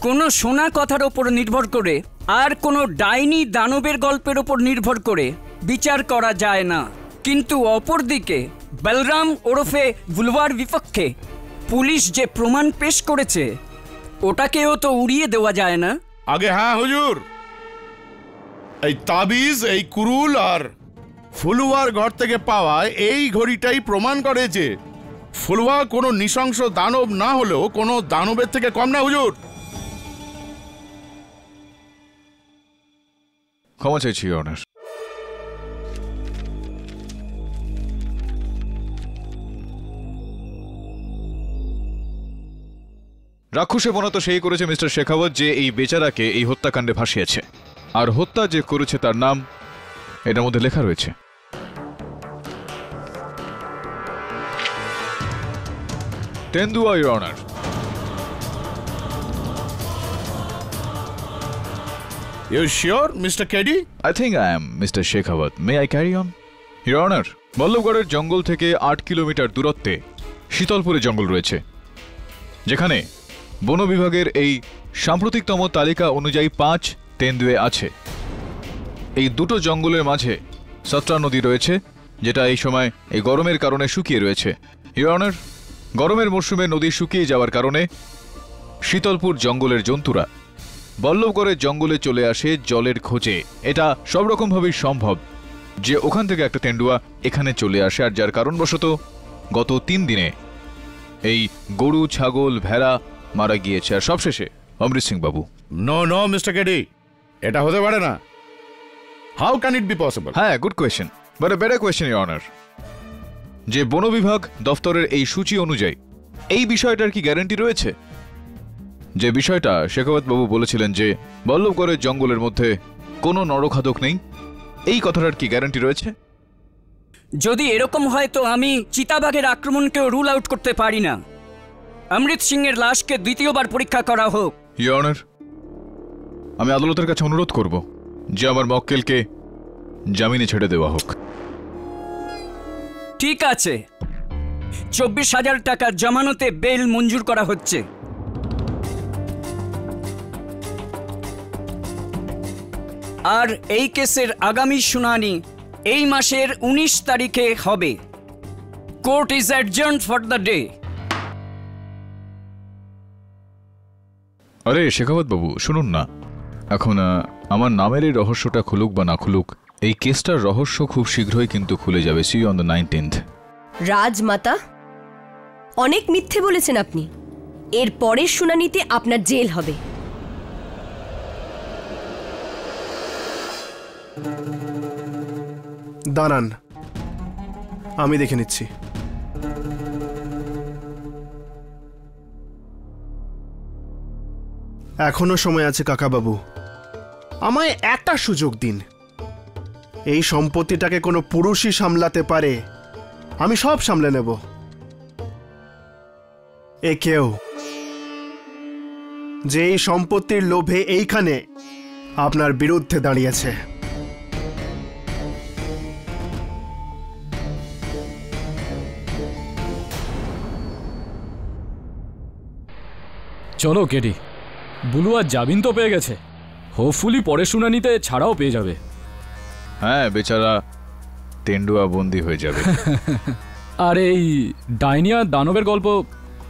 কোনো শোনা কথার ওপর নির্ভর করে আর কোনো ডাইনি দানবের গল্পের ওপর নির্ভর করে বিচার করা যায় না। কিন্তু অপরদিকে বলরাম ওরফে বুলওয়ার বিপক্ষে পুলিশ যে প্রমাণ পেশ করেছে ওটাকেও তো উড়িয়ে দেওয়া যায় না। আগে হ্যাঁ হুজুর, এই তাবিজ, এই কুরুল আর ফুলুয়ার ঘর থেকে পাওয়া এই ঘড়িটাই প্রমাণ করে যে ফুলুয়া কোনো নৃশংস দানব না হলেও কোনো দানবের থেকে কম না হুজুর। ক্ষমা চাইছি ইওর অনার। রাক্ষসেপনা তো সেই করেছে মিস্টার শেখাওয়াত যে এই বেচারাকে এই হত্যাকাণ্ডে ভাসিয়েছে, আর হত্যা যে করেছে তার নাম এটার মধ্যে লেখা রয়েছে। তেন্দুয়া, your honour. You sure mister KD? I think I am Mr. Shekhawat. May I carry on? Your Honor, বল্লভগড়ের জঙ্গল থেকে 8 কিলোমিটার দূরত্বে শীতলপুরে জঙ্গল রয়েছে, যেখানে বন বিভাগের এই সাম্প্রতিকতম তালিকা অনুযায়ী 5 তেন্দুয়ে আছে। এই দুটো জঙ্গলের মাঝে সত্রা নদী রয়েছে, যেটা এই সময় এই গরমের কারণে শুকিয়ে রয়েছে। ইওর অনার, গরমের মরশুমে নদী শুকিয়ে যাওয়ার কারণে শীতলপুর জঙ্গলের জন্তুরা বল্লভগড়ের জঙ্গলে চলে আসে জলের খোঁজে। এটা সব রকমভাবেই সম্ভব যে ওখান থেকে একটা তেন্ডুয়া এখানে চলে আসে, আর যার কারণবশত গত 3 দিনে এই গরু, ছাগল, ভেড়া মারা গিয়েছে। আর সবশেষে অমৃত সিং বাবু। নো নো মিস্টার কেডি, এটা হতে পারে না। How can it be possible? হ্যাঁ, good question, but a better question your honour. যে বন বিভাগ দফতরের এই সূচি অনুযায়ী এই বিষয়টার কি গ্যারান্টি রয়েছে? যে বিষয়টা শেখাওয়াত বাবু বলেছিলেন যে বল্লভগড়ের জঙ্গলের মধ্যে কোনো নরখাদক নেই, এই কথাটার কি গ্যারান্টি রয়েছে? যদি এরকম হয় তো আমি চিতাবাঘের আক্রমণকেও রুল আউট করতে পারি না। অমৃত সিং এর লাশকে দ্বিতীয়বার পরীক্ষা করা হোক। ইওর অনার, আমি আদালতের কাছে অনুরোধ করব যে আমার মক্কেলকে জামিনে ছেড়ে দেওয়া হোক। ঠিক আছে, 24,000 টাকা জামানতে বেল মঞ্জুর করা হচ্ছে। আর এই কেসের আগামী শুনানি এই মাসের 19 তারিখে হবে। Court is adjourned for the day. আরে শেখাওয়াত বাবু, শুনুন না, এখন আমার নামের এই রহস্যটা খুলুক বা না খুলুক, এই কেসটার রহস্য খুব শীঘ্রই কিন্তু খুলে যাবে। C on the 19th। রাজমাতা, অনেক মিথ্যে বলেছেন আপনি। এর পরের শুনানিতে আপনার জেল হবে। দাঁড়ান, আমি দেখে নিচ্ছি। এখনো সময় আছে কাকাবাবু, আমায় একটা সুযোগ দিন। এই সম্পত্তিটাকে কোনো পুরুষই সামলাতে পারে, আমি সব সামলে নেব। এ কেউ যে এই সম্পত্তির লোভে এইখানে আপনার বিরুদ্ধে দাঁড়িয়েছে। চলো কেডি, বুলু আর জামিন তো পেয়ে গেছে, হোপফুলি পরের শুনানিতে ছাড়াও পেয়ে যাবে। হ্যাঁ, বেচারা তেন্ডুয়া বন্দি হয়ে যাবে। আর এই ডাইনিয়া দানবের গল্প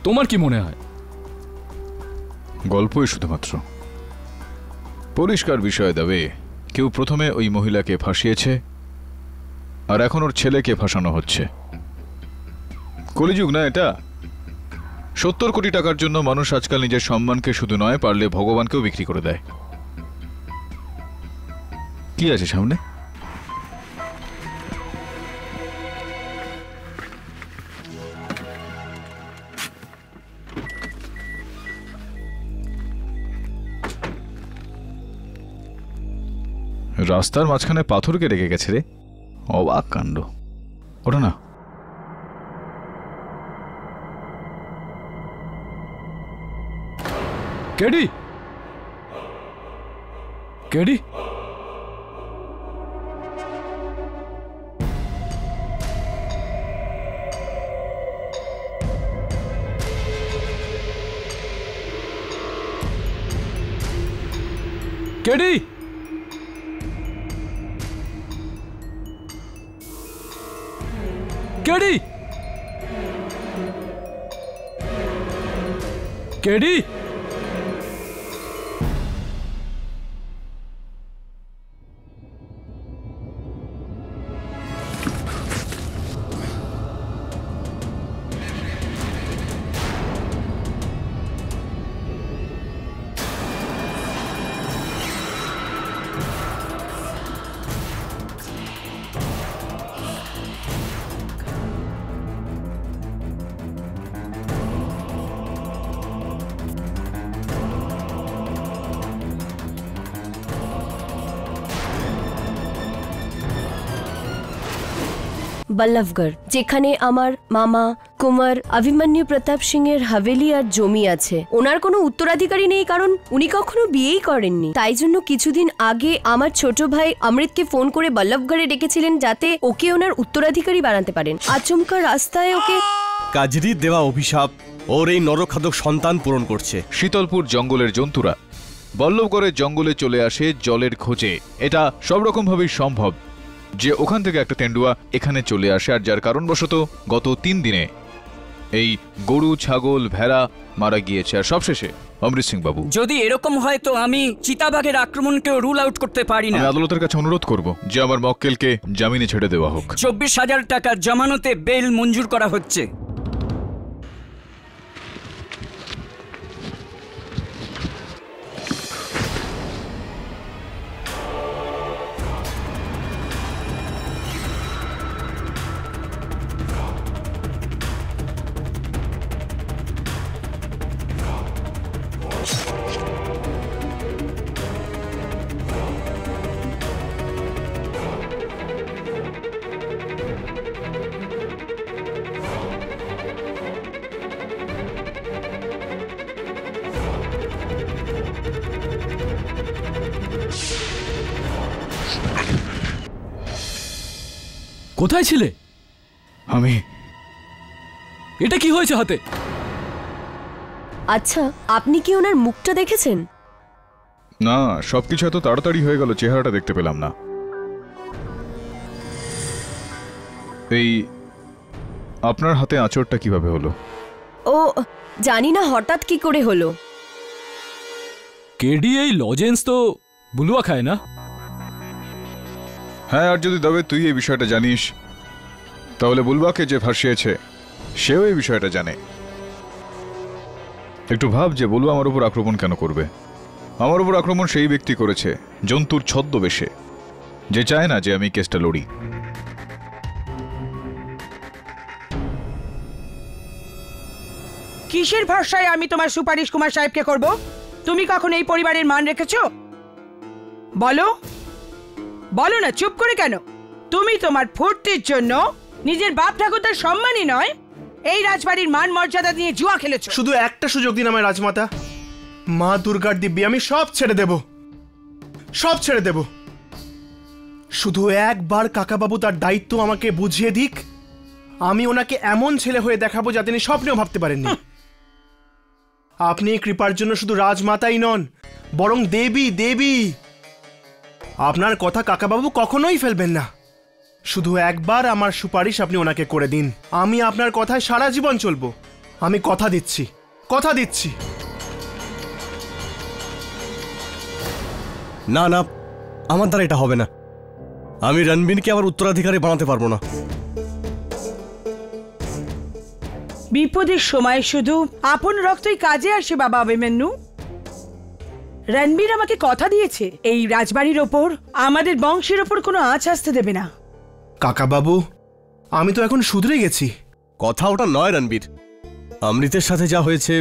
তোমার কি মনে হয়? গল্পই শুধুমাত্র, পরিষ্কার বিষয় দেবে। কেউ প্রথমে ওই মহিলাকে ফাঁসিয়েছে, আর এখন ওর ছেলেকে ফাঁসানো হচ্ছে। কলিযুগ না এটা? 70 কোটি টাকার জন্য মানুষ আজকাল নিজের সম্মানকে শুধু নয়, পারলে ভগবানকেও বিক্রি করে দেয়। কি আছে সামনে? রাস্তার মাঝখানে পাথরকে রেখে গেছে রে, অবাক কাণ্ড। ওটা না, KD, KD, KD, KD, KD. Ballabhgarh, যেখানে আমার মামা কুমার অভিমন্যু প্রতাপ সিং এর হাভেলি আর জমি আছে। ওনার কোনো উত্তরাধিকারী নেই, কারণ উনি কখনো বিয়েই করেননি। তাই জন্য কিছুদিন আগে আমার ছোট ভাই অমৃতকে ফোন করে বল্লভগড়ে ডেকেছিলেন, যাতে ওকে ওনার উত্তরাধিকারী বানাতে পারেন। আচমকা রাস্তায় ওকে কাজরির দেওয়া অভিশাপ ওর এই নরখাদক সন্তান পূরণ করছে। শীতলপুর জঙ্গলের জন্তুরা বল্লভগড়ের জঙ্গলে চলে আসে জলের খোঁজে। এটা সব রকমভাবেই সম্ভব যে ওখান থেকে একটা তেন্ডুয়া এখানে চলে আসে, আর যার কারণবশত গত 3 দিনে এই গরু, ছাগল, ভেড়া মারা গিয়েছে। আর সবশেষে অমৃত সিং বাবু, যদি এরকম হয় তো আমি চিতাবাঘের আক্রমণকেও রুল আউট করতে পারি না। আমি আদালতের কাছে অনুরোধ করব যে আমার মক্কেলকে জামিনে ছেড়ে দেওয়া হোক। 24,000 টাকা জামানতে বেল মঞ্জুর করা হচ্ছে। কোথায় ছিলে? আমি এটা কি হয়েছে হাতে? আচ্ছা, আপনি কি ওনার মুখটা দেখেছেন? না, সবকিছু এত তাড়াতাড়ি হয়ে গেল, চেহারাটা দেখতে পেলাম না। এই আপনার হাতে আঁচড়টা কিভাবে হলো? ও জানি না হঠাৎ কি করে হলো। কেডি এই লজেন্স তো বুলুয়া খায় না? হ্যাঁ, আর যদি তবে তুই এই বিষয়টা জানিস তাহলে বুলবাকে যে ভাসিয়েছে সেও এই বিষয়টা জানে। একটু ভাব যে বুলবা আমার উপর আক্রমণ কেন করবে? আমার উপর আক্রমণ সেই ব্যক্তি করেছে জন্তুর ছদ্মবেশে, যে চায় না যে আমি কেসটা লড়ি। কিসের ভরসায় আমি তোমার সুপারিশ কুমার সাহেবকে করব? তুমি কখন এই পরিবারের মান রেখেছো? বলো বলো না, চুপ করে কেন? তুমি তোমার ফুর্তির জন্য নিজের বাপ ঠাকুরদার সম্মানই নয়, এই রাজবাড়ির মান মর্যাদা নিয়ে জুয়া খেলেছো। শুধু একটা সুযোগ দিন আমায় রাজমাতা, মা দুর্গার দিব্যি আমি সব ছেড়ে দেব, সব ছেড়ে দেব। শুধু একবার কাকাবাবু তার দায়িত্ব আমাকে বুঝিয়ে দিক, আমি ওনাকে এমন ছেলে হয়ে দেখাবো যা তিনি স্বপ্নেও ভাবতে পারেননি। আপনি কৃপার জন্য শুধু রাজমাতাই নন, বরং দেবী দেবী। আপনার কথা কাকাবাবু কখনোই ফেলবেন না। শুধু একবার আমার সুপারিশ আপনি ওনাকে করে দিন, আমি আপনার কথায় সারা জীবন চলবো। আমি কথা দিচ্ছি, কথা দিচ্ছি। না না, আমার দ্বারা এটা হবে না। আমি রণবীরকে আমার উত্তরাধিকারী বানাতে পারবো না। বিপদের সময় শুধু আপন রক্তই কাজে আসে বাবা অভিমন্যু। রণবীর আমাকে কথা দিয়েছে এই রাজবাড়ির ওপর, আমাদের বংশের ওপর কোনো আঁচ আসতে দেবে না। কাকাবাবু, আমি তো এখন শুধরে গেছি। কথা ওটা নয় রণবীর, অমৃতের সাথে যা হয়েছে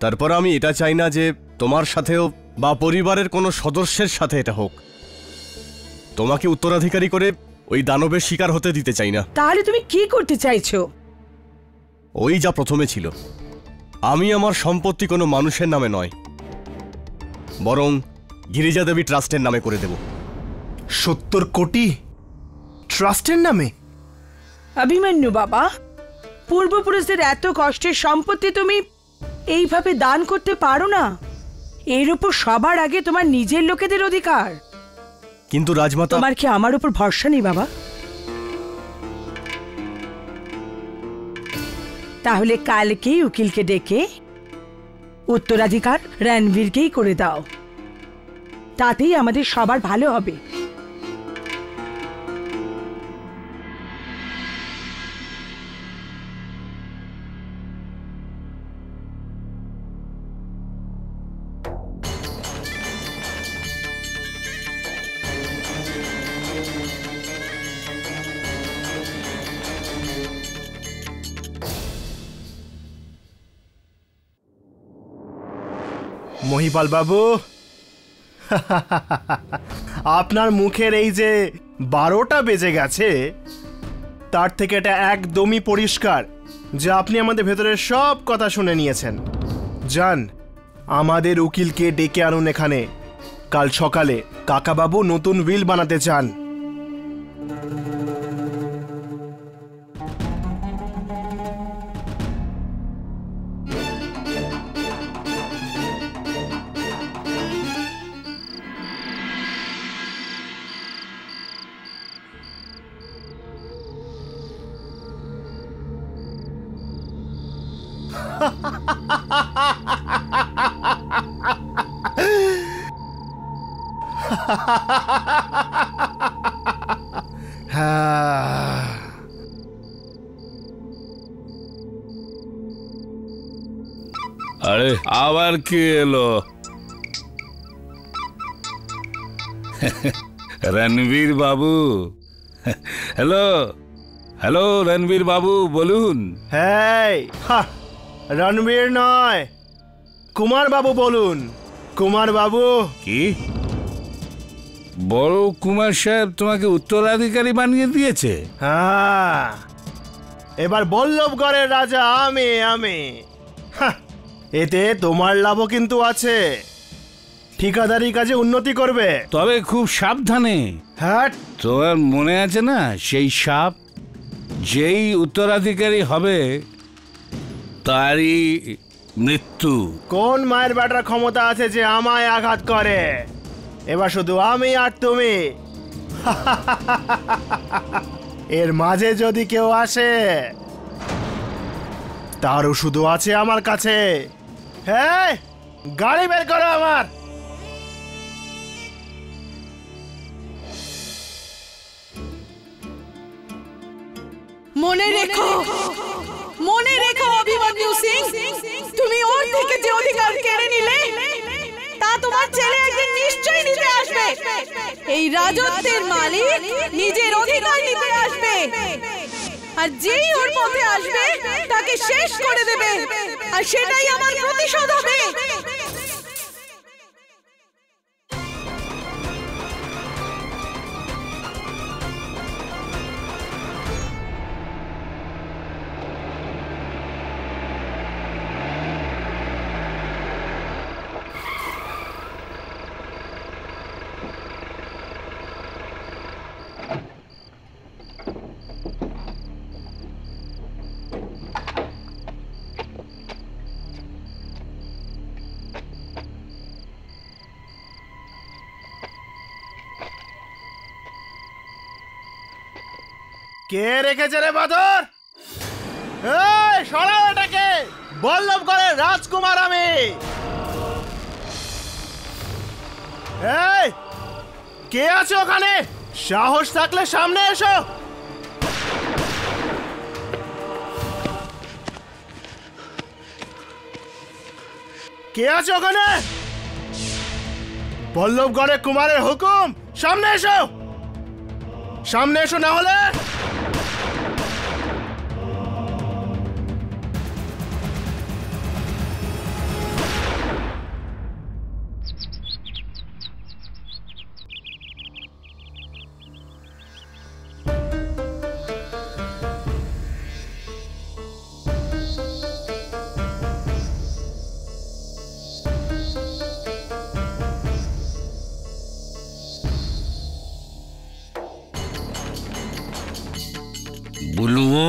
তারপর আমি এটা চাই না যে তোমার সাথেও বা পরিবারের কোনো সদস্যের সাথে এটা হোক। তোমাকে উত্তরাধিকারী করে ওই দানবের শিকার হতে দিতে চাই না। তাহলে তুমি কি করতে চাইছো? ওই যা প্রথমে ছিল, আমি আমার সম্পত্তি কোনো মানুষের নামে নয়, বরং গিরিজা দেবী ট্রাস্টের নামে করে দেব। 70 কোটি ট্রাস্টের নামে? অভিমন্যু বাবা, পূর্বপুরুষদের এত কষ্টের সম্পত্তি তুমি এইভাবে দান করতে পারো না। এর উপর সবার আগে তোমার নিজের লোকেদের অধিকার। কিন্তু রাজমাতা, তোমার কি আমার উপর ভরসা নেই বাবা? তাহলে কালকেই উকিলকে ডেকে উত্তরাধিকার রণবীরকেই করে দাও, তাতেই আমাদের সবার ভালো হবে। মহিপাল বাবু, আপনার মুখের এই যে 12টা বেজে গেছে, তার থেকে এটা একদমই পরিষ্কার যে আপনি আমাদের ভেতরের সব কথা শুনে নিয়েছেন। যান, আমাদের উকিলকে ডেকে আনুন এখানে। কাল সকালে কাকাবাবু নতুন উইল বানাতে চান। আরে আবার কি এলো? রণবীর বাবু। হ্যালো হ্যালো রণবীর বাবু, বলুন। হ্যাঁ, রণবীর নয়, কুমার বাবু বলুন। কুমার বাবু। কি বড় কুমার সাহেব তোমাকে উত্তরাধিকারী বানিয়ে দিয়েছে? হ্যাঁ, এবার বল্লভগড়ের রাজা আমি। এতে তোমার লাভও কিন্তু আছে, ঠিকাদারি কাজে উন্নতি করবে। তবে খুব সাবধানে। হ্যাঁ, তোমার মনে আছে না সেই সাপ? যেই উত্তরাধিকারী হবে তারই মৃত্যু। কোন মায়ের বেটার ক্ষমতা আছে যে আমায় আঘাত করে? এবার শুধু আমি আর তুমি। এর মাঝে যদি কেউ আসে, তারও শুধু আছে আমার কাছে। হ্যাঁ, গাড়ি বের করো আমার। মনে রেখো অভিমন্যু সিং, তুমি ওর থেকে যে অধিকার কেড়ে নিলে তা তোমার ছেলে একদিন নিশ্চয়ই নিতে আসবে। এই রাজত্বের মালিক নিজের অধিকার নিতে আসবে, আর যেই ওর পথে আসবে তাকে শেষ করে দেবে, আর সেটাই আমার প্রতিশোধ হবে। কে রেখেছে রে বাদর? এই সরাও এটাকে। বল্লভগড়ের রাজকুমার আমি। এই, কে আছে ওখানে? সাহস থাকলে সামনে এসো। কে আছে ওখানে? বল্লভগড়ের কুমারের হুকুম, সামনে এসো। সামনে এসো, না হলে বুলবো।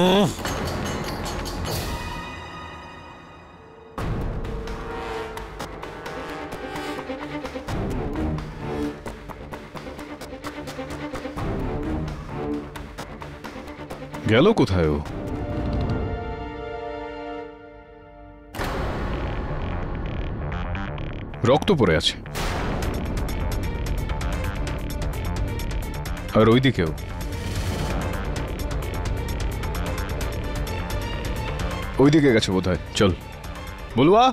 গেল কোথায় ও? রক্ত পড়ে আছে, আর ওইদিকেও। ওইদিকে গেছে বোধ হয়। চল। বুলুয়া,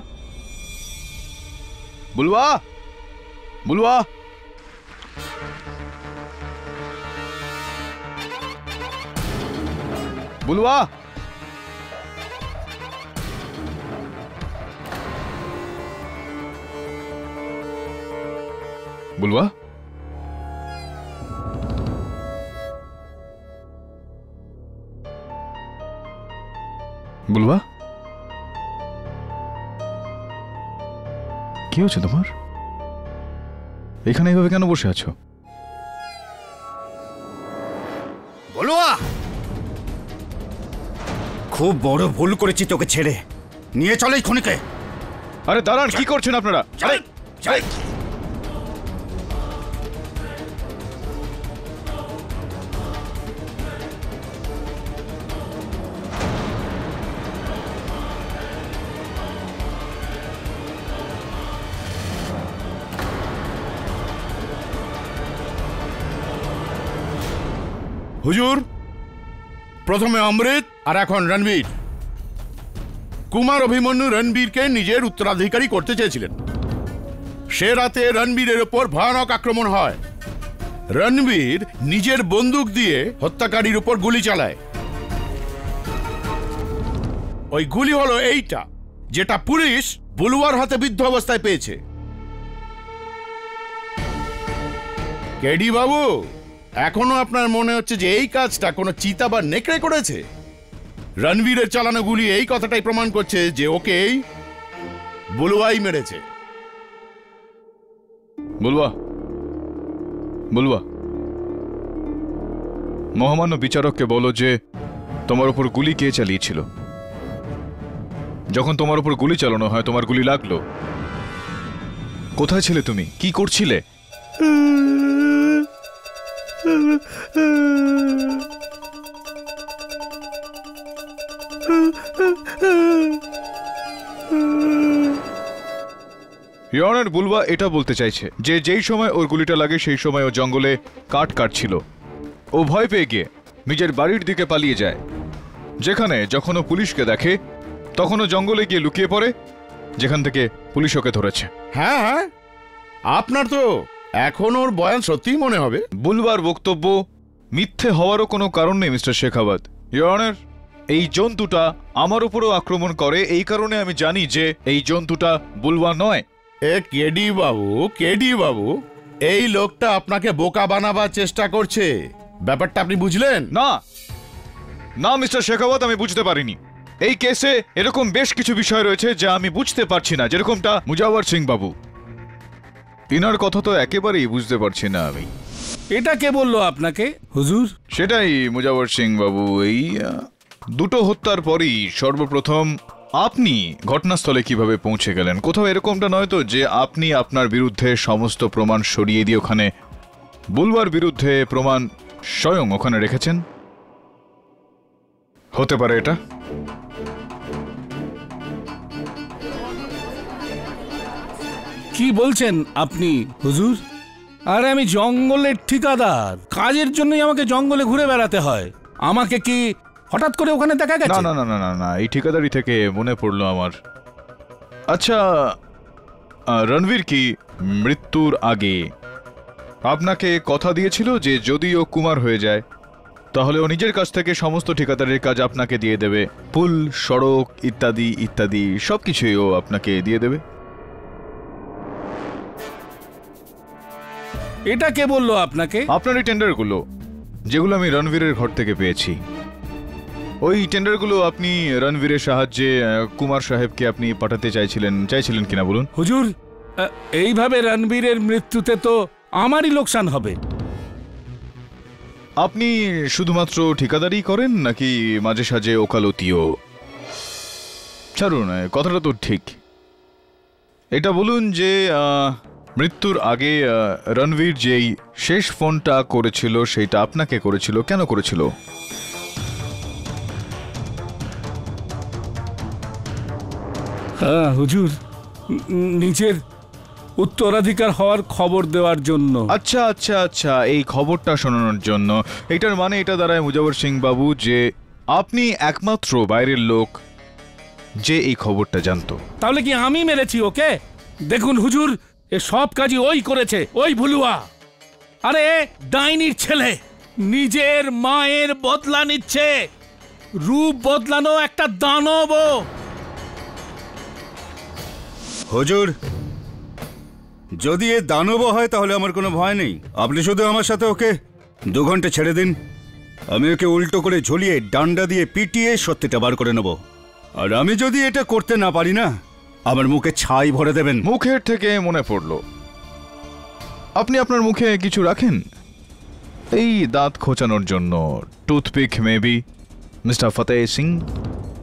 বুলুয়া, বুলুয়া। বুলুয়া, বুলুয়া। বুলুয়া, কি হচ্ছে তোমার? এখানে এইভাবে কেন বসে আছো? বলুয়া, খুব বড় ভুল করেছি তোকে ছেড়ে। নিয়ে চলে খুনিকে। আরে দাঁড়ান, কি করছেন আপনারা? আরে হুজুর, প্রথমে অমৃত আর এখন রণবীর। কুমার অভিমন্যু রণবীরকে নিজের উত্তরাধিকারী করতে চেয়েছিলেন। সে রাতে রণবীরের ওপর ভয়ানক আক্রমণ হয়। রণবীর নিজের বন্দুক দিয়ে হত্যাকারীর উপর গুলি চালায়। ওই গুলি হলো এইটা, যেটা পুলিশ বুলুয়ার হাতে বিদ্ধ অবস্থায় পেয়েছে। কেডি বাবু, এখনো আপনার মনে হচ্ছে যে এই কাজটা কোনো চিতা বা নেকড়ে করেছে? রণবীরের চালানো গুলি এই কথাটাই প্রমাণ করছে যে ওকেই বুলুয়াই মেরেছে। বুলুয়া, বুলুয়া, মহামান্য বিচারককে বলো যে তোমার উপর গুলি কে চালিয়েছিল। যখন তোমার উপর গুলি চালানো হয় তোমার গুলি লাগলো, কোথায় ছিলে তুমি, কি করছিলে? ইয়নের বুলুয়া এটা বলতে চাইছে যে যেই সময় ওর গুলিটা লাগে সেই সময় ও জঙ্গলে কাঠ কাটছিল। ও ভয় পেয়ে গিয়ে নিজের বাড়ির দিকে পালিয়ে যায়, যেখানে যখন ও পুলিশকে দেখে তখন ও জঙ্গলে গিয়ে লুকিয়ে পড়ে, যেখান থেকে পুলিশ ওকে ধরেছে। হ্যাঁ, আপনার তো এখন ওর বয়ান সত্যিই মনে হবে। বুলুয়ার বক্তব্য মিথ্যে হওয়ারও কোনো কারণ নেই মিস্টার শেখাওয়াত। ইয়নের, এই জন্তুটা আমার উপরও আক্রমণ করে, এই কারণে আমি জানি যে এই জন্তুটা বুলুয়া নয়। কেডি বাবু, এই লোকটা আপনাকে বোকা বানাবার চেষ্টা করছে। ব্যাপারটা আপনি বুঝলেন না? না মিস্টার শেখাওয়াত, আমি বুঝতে পারিনি। এই কেসে এরকম বেশ কিছু বিষয় রয়েছে যা আমি বুঝতে পারছি না, যেরকমটা মুজাওয়ার সিং বাবু। ইনার কথা তো একেবারেই বুঝতে পারছি না আমি। এটা কে বললো আপনাকে হুজুর? সেটাই মুজাওয়ার সিং বাবু, এই দুটো হত্যার পরই সর্বপ্রথম আপনি ঘটনাস্থলে কিভাবে পৌঁছে গেলেন? কোথাও এরকমটা নয় তো যে আপনি আপনার বিরুদ্ধে সমস্ত প্রমাণ সরিয়ে দিয়ে ওখানে বুলুয়ার বিরুদ্ধে প্রমাণ স্বয়ং ওখানে রেখেছেন? হতে পারে এটা। কি বলছেন আপনি হুজুর? আরে আমি জঙ্গলের ঠিকাদার, কাজের জন্যই আমাকে জঙ্গলে ঘুরে বেড়াতে হয়। আমাকে কি হঠাৎ করে ওখানে দেখা গেছে? না না না না না, এই ঠিকাদারি থেকে মনে পড়লো আমার। আচ্ছা, রণবীর কি মৃত্যুর আগে আপনাকে কথা দিয়েছিল যে যদি ও কুমার হয়ে যায় তাহলে ও নিজের কাছ থেকে সমস্ত ঠিকাদারের কাজ আপনাকে দিয়ে দেবে, পুল, সড়ক ইত্যাদি ইত্যাদি সবকিছুই ও আপনাকে দিয়ে দেবে? এটা কে বললো আপনাকে? আপনার এই টেন্ডারগুলো যেগুলো আমি রণবীরের ঘর থেকে পেয়েছি, ওই টেন্ডারগুলো আপনি রণবীরের সাহায্যে কুমার সাহেবকে আপনি পাঠাতে চাইছিলেন কিনা বলুন? হুজুর, এইভাবে রণবীরের মৃত্যুতে তো আমারই লোকসান হবে। আপনি শুধুমাত্র ঠিকাদারি করেন নাকি মাঝে সাঝে ওকালতিও? ছাড়ুন, কথাটা তো ঠিক। এটা বলুন যে মৃত্যুর আগে রণবীর যেই শেষ ফোনটা করেছিল সেটা আপনাকে করেছিল, কেন করেছিল? হ্যাঁ হুজুর, নিজের উত্তরাধিকার হওয়ার খবর দেওয়ার জন্য। আচ্ছা আচ্ছা আচ্ছা, এই খবরটা শোনানোর জন্য। এটার মানে এটা দাঁড়ায় মুজাওয়ার সিং বাবু যে আপনি একমাত্র বাইরের লোক যে এই খবরটা জানতো। তাহলে কি আমি মেরেছি ওকে? দেখুন হুজুর, এ সব কাজই ওই করেছে, ওই ভুলুয়া। আরে ডাইনির ছেলে, নিজের মায়ের বদলা নিচ্ছে। রূপ বদলানো একটা দানব। হুজুর, যদি এ দানব হয় তাহলে আমার কোনো ভয় নেই। আপনি শুধু আমার সাথে ওকে 2 ঘন্টা ছেড়ে দিন, আমি ওকে উল্টো করে ঝুলিয়ে ডান্ডা দিয়ে পিটিয়ে সত্যিটা বার করে নেব। আর আমি যদি এটা করতে না পারি না, আমার মুখে ছাই ভরে দেবেন। মুখের থেকে মনে পড়লো, আপনি আপনার মুখে কিছু রাখেন এই দাঁত খোঁচানোর জন্য? Toothpick maybe, mister Fateh Singh?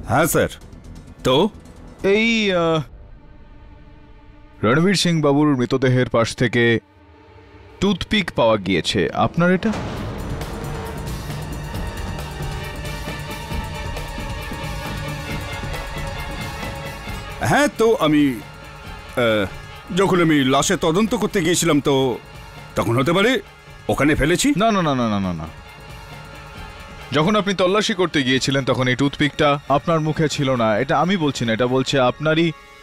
হ্যাঁ স্যার। তো এই রণবীর সিং বাবুর মৃতদেহের পাশ থেকে টুথপিক পাওয়া গিয়েছে, আপনার এটা? হ্যাঁ, তো আমি যখন আমি লাশে তদন্ত করতে গিয়েছিলাম তো তখন হতে পারে ওখানে ফেলেছি। না না না না না না না, যখন আপনি তল্লাশি করতে গিয়েছিলেন তখন এই টুথপিকটা আপনার মুখে ছিল না। এটা আমি বলছি না, এটা বলছে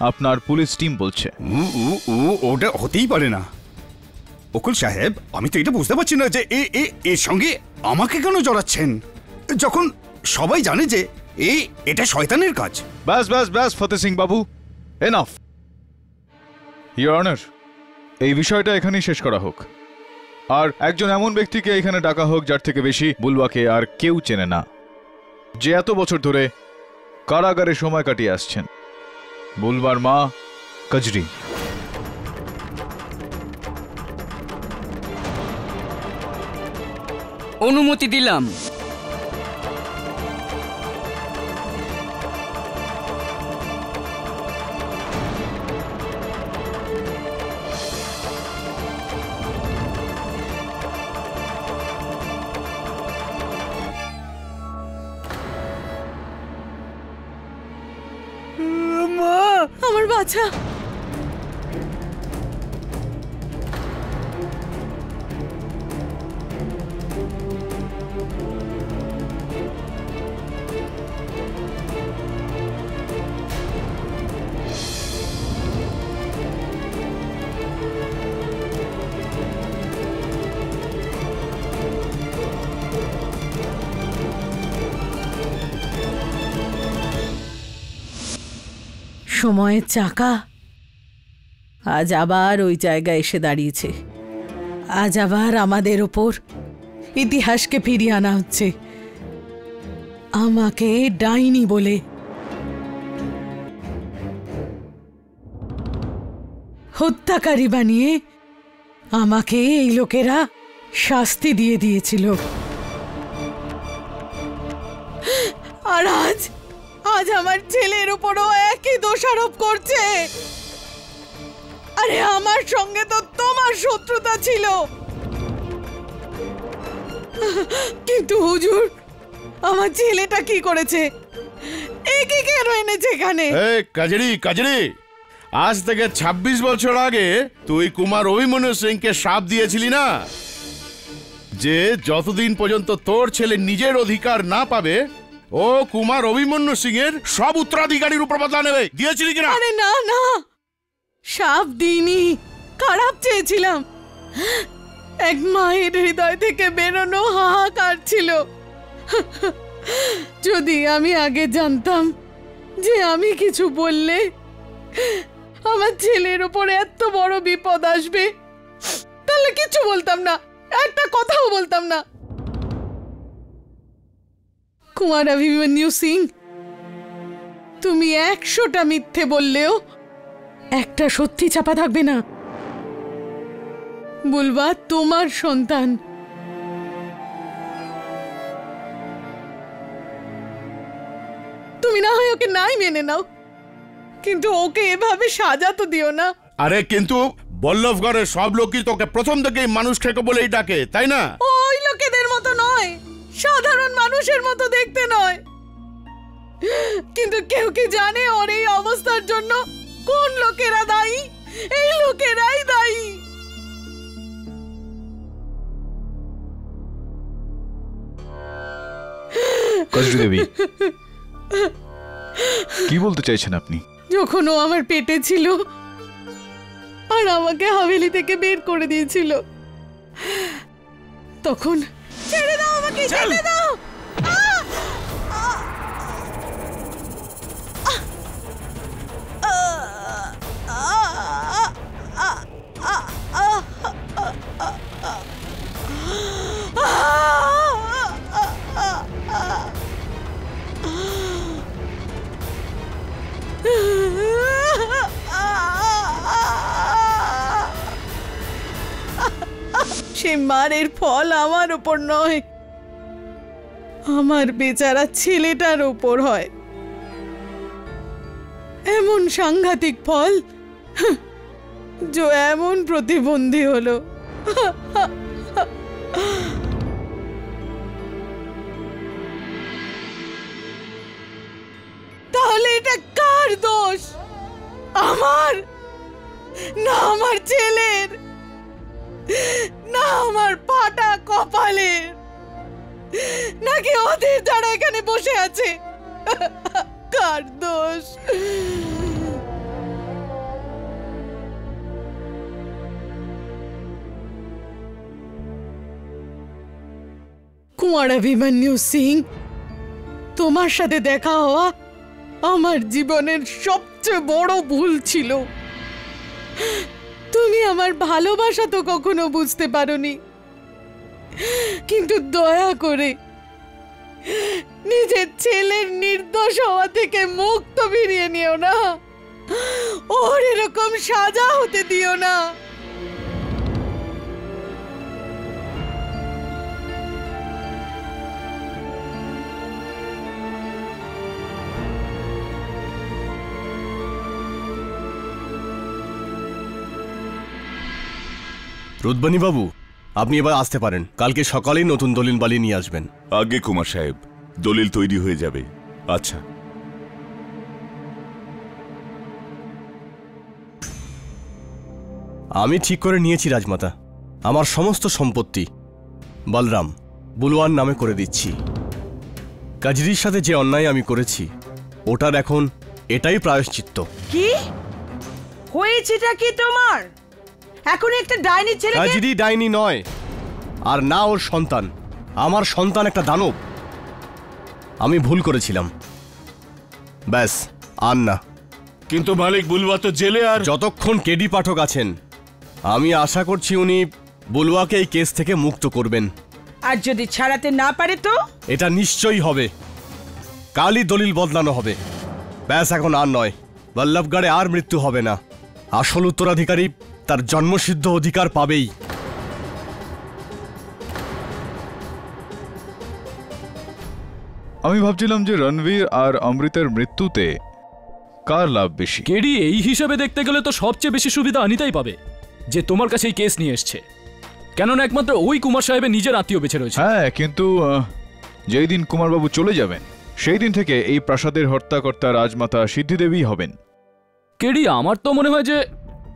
আপনার পুলিশ টিম বলছে। ওটা হতেই পারে না অকুল সাহেব। আমি তো এটা বুঝতে পারছি না যে এর সঙ্গে আমাকে কেন জড়াচ্ছেন, যখন সবাই জানে যে এটা শয়তানের কাজ। ব্যাস ব্যাস ব্যাস ফতেহ সিং বাবু, এনাফ। ইওর অনার, এই বিষয়টা এখানেই শেষ করা হোক, আর একজন এমন ব্যক্তিকে এখানে ডাকা হোক যার থেকে বেশি বুলবাকে আর কেউ চেনে না, যে এত বছর ধরে কারাগারে সময় কাটিয়ে আসছেন। বুলবার মা কজরি। অনুমতি দিলাম। মা, আমার বাচ্চা। সময়ের চাকা আজ আবার ওই জায়গায় এসে দাঁড়িয়েছে। আজ আবার আমাদের ওপর ইতিহাসকে ফিরিয়ে আনা হচ্ছে, আমাকে ডাইনি বলে। হত্যাকারী বানিয়ে আমাকে এই লোকেরা শাস্তি দিয়ে দিয়েছিল, আর আজ আমার ছেলের উপরও একই দোষারোপ করছে। আরে আমার সঙ্গে তো তোমার শত্রুতা ছিল, কিন্তু হুজুর আমার ছেলেটা কি করেছে? একে কেন এনেছে এখানে? কাজরি, আজ থেকে 26 বছর আগে তুই কুমার অভিমন্যু সিংকে শাপ দিয়েছিলি না যে যতদিন পর্যন্ত তোর ছেলে নিজের অধিকার না পাবে ও কুমার অভিমন্যু সিং এর সব উত্তরাধিকারীর উপর বদলা নেবে। দিয়েছিলি কিনা? আরে না না, শাপ দিইনি, খারাপ চেয়েছিলাম। এক মায়ের হৃদয় থেকে বেরোনো হাহাকার ছিল। যদি আমি আগে জানতাম যে আমি কিছু বললে আমার ছেলের উপর এত বড় বিপদ আসবে, তাহলে কিছু বলতাম না, একটা কথাও বলতাম না। কুমার অভিমন্যু সিং, তুমি 100টা মিথ্যে বললেও একটা সত্যি চাপা থাকবে না। বুলবা তোমার সন্তান, তুমি না হয় ওকে নাই মেনে নাও, কিন্তু ওকে এভাবে সাজা তো দিও না। আরে কিন্তু বল্লভগড়ের সব লোকই তোকে প্রথম থেকেই মানুষ খেকো বলেই ডাকে, তাই না? ওই লোকেদের মতো নয়, সাধারণ মানুষের মতো দেখতে নয়, কিন্তু কেউ কি জানে ওর এই অবস্থার জন্য কোন লোকেরা দায়ী? এই লোকেরাই দায়ী। কজরি দেবী, কি বলতে চাইছেন আপনি? যখন ও আমার পেটে ছিল আর আমাকে হাভেলি থেকে বের করে দিয়েছিল, তখন ছেড়ে দাও আমাকে, ছেড়ে দাও। সে মারের ফল আমার উপর নয়, আমার বেচারা ছেলেটার উপর হয়। এমন সাংঘাতিক ফল যে এমন প্রতিবন্ধী হলো। তাহলে এটা কার দোষ? আমার না আমার ছেলের, না আমার ফাটা কপালের? নাকি ওদের যারা এখানে বসে আছে? কার দোষ? কুমার অভিমন্যু সিং, তোমার সাথে দেখা হওয়া আমার জীবনের সবচেয়ে বড় ভুল ছিল। তুমি আমার ভালোবাসা তো কখনো বুঝতে পারোনি, কিন্তু দয়া করে নিজের ছেলের নির্দোষ হওয়া থেকে মুখ তো ফিরিয়ে নিও না। ওর এরকম সাজা হতে দিও না। রুদ্বানী বাবু, আপনি এবার আসতে পারেন। কালকে সকালেই নতুন দলিল বালি নিয়ে আসবেন। আগে কুমার সাহেব, দলিল তৈরি হয়ে যাবে। আচ্ছা, আমি ঠিক করে নিয়েছি রাজমাতা, আমার সমস্ত সম্পত্তি বলরাম বুলওয়ার নামে করে দিচ্ছি। কাজরির সাথে যে অন্যায় আমি করেছি ওটার এখন এটাই প্রায়শ্চিত্ত। কি হয়েছেটা কি তোমার? এখন একটা ডাইনি ছেলে। কাজরি ডাইনি নয়, আর না ওর সন্তান। আমার সন্তান একটা দানব। আমি ভুল করেছিলাম, ব্যাস, আর না। কিন্তু মালিক, বুলওয়া তো জেলে। আর যতক্ষণ কেডি পাঠক আছেন আমি আশা করছি উনি বুলওয়াকে এই কেস থেকে মুক্ত করবেন। আর যদি ছাড়াতে না পারে তো? এটা নিশ্চয়ই হবে। কালই দলিল বদলানো হবে। ব্যাস, এখন আর নয়। বল্লভগড়ে আর মৃত্যু হবে না। আসল উত্তরাধিকারী তার জন্মসিদ্ধ অধিকার পাবেই। আমি ভাবছিলাম যে রণবীর আর অমৃতের মৃত্যুতে কার লাভ বেশি। কেডি এই হিসাবে দেখতে গেলে তো সবচেয়ে বেশি সুবিধা অনিতাই পাবে, যে তোমার কাছে এই কেস নিয়ে এসছে। কেননা একমাত্র ওই কুমার সাহেবের নিজের আত্মীয় বেঁচে রয়েছে। হ্যাঁ, কিন্তু যেই দিন কুমারবাবু চলে যাবেন সেই দিন থেকে এই প্রাসাদের হর্তাকর্তা রাজমাতা সিদ্ধিদেবী হবেন। কেডি, আমার তো মনে হয় যে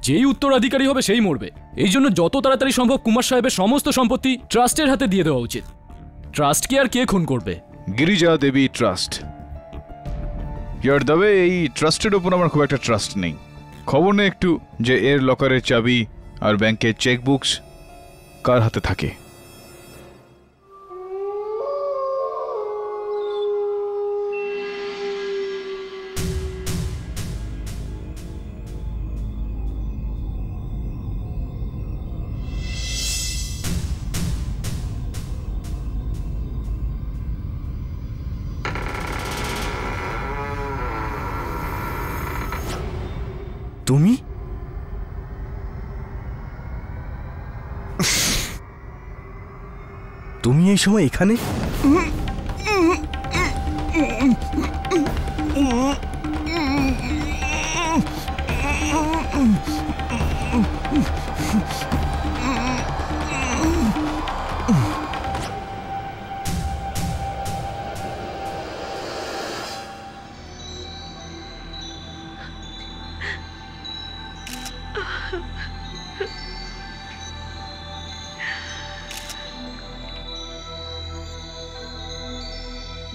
যেই উত্তরাধিকারী হবে সেই মরবে। এই জন্য যত তাড়াতাড়ি সম্ভব কুমার সাহেবের সমস্ত সম্পত্তি ট্রাস্টের হাতে দিয়ে দেওয়া উচিত। ট্রাস্ট কি আর কে খুন করবে? গিরিজা দেবী ট্রাস্ট। ইয়ার দাবে এই ট্রাস্টের ওপর আমার খুব একটা ট্রাস্ট নেই। খবর নেই একটু যে এর লকারের চাবি আর ব্যাংকের চেকবুকস কার হাতে থাকে। তুমি? তুমি এই সময় এখানে?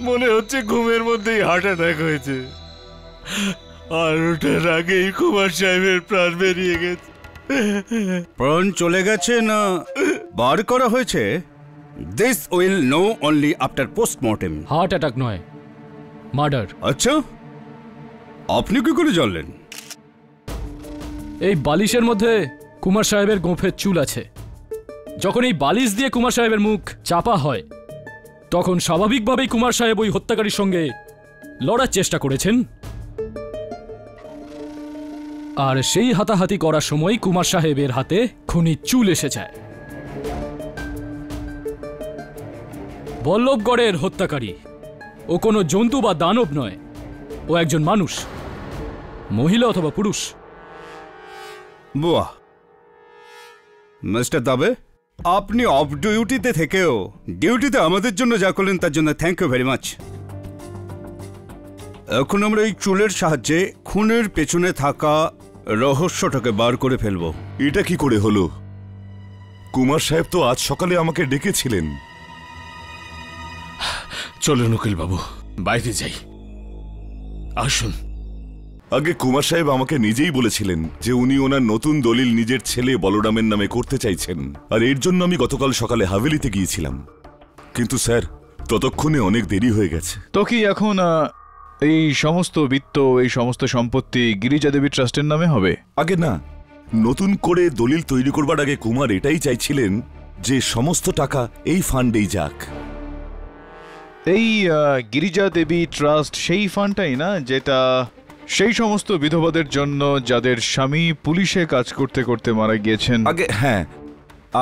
মনে হচ্ছে ঘুমের মধ্যেই হার্ট অ্যাটাক হয়েছে, আর ওটার আগেই কুমার সাহেবের প্রাণ বেরিয়ে গেছে। প্রাণ চলে গেছে না বার করা হয়েছে? This will know only after postmortem. Heart attack নয়, মার্ডার। আচ্ছা, আপনি কি করে জানলেন? এই বালিশের মধ্যে কুমার সাহেবের গোঁফের চুল আছে। যখন এই বালিশ দিয়ে কুমার সাহেবের মুখ চাপা হয় তখন স্বাভাবিকভাবেই কুমার সাহেব ওই হত্যাকারীর সঙ্গে লড়ার চেষ্টা করেছেন, আর সেই হাতাহাতি করার সময় কুমার সাহেবের হাতে খুনির চুল এসে যায়। বল্লভগড়ের হত্যাকারী ও কোনো জন্তু বা দানব নয়, ও একজন মানুষ, মহিলা অথবা পুরুষ। বাহ, মিস্টার দাবে, আপনি অফ ডিউটিতে থেকেও ডিউটিতে আমাদের জন্য যা করলেন তার জন্য থ্যাংক ইউ ভেরি মাচ। এখন আমরা এই চুলের সাহায্যে খুনের পেছনে থাকা রহস্যটাকে বার করে ফেলবো। এটা কি করে হলো? কুমার সাহেব তো আজ সকালে আমাকে ডেকেছিলেন। চলুন উকিল বাবু, বাইরে যাই। আসুন। আগে কুমার সাহেব আমাকে নিজেই বলেছিলেন যে উনি ওনার নতুন দলিল নিজের ছেলে বলরামের নামে করতে চাইছেন, আর এর জন্য আমি গতকাল সকালে হাভেলিতে গিয়েছিলাম। কিন্তু স্যার, ততক্ষণে অনেক দেরি হয়ে গেছে। তো কি এখন এই সমস্ত বিত্ত, এই সমস্ত সম্পত্তি গিরিজা দেবী ট্রাস্টের নামে হবে? আগে না, নতুন করে দলিল তৈরি করবার আগে কুমার এটাই চাইছিলেন যে সমস্ত টাকা এই ফান্ডেই যাক। এই গিরিজা দেবী ট্রাস্ট সেই ফান্ডটাই না যেটা সেই সমস্ত বিধবাদের জন্য যাদের স্বামী পুলিশে কাজ করতে করতে মারা গিয়েছেন? আগে হ্যাঁ,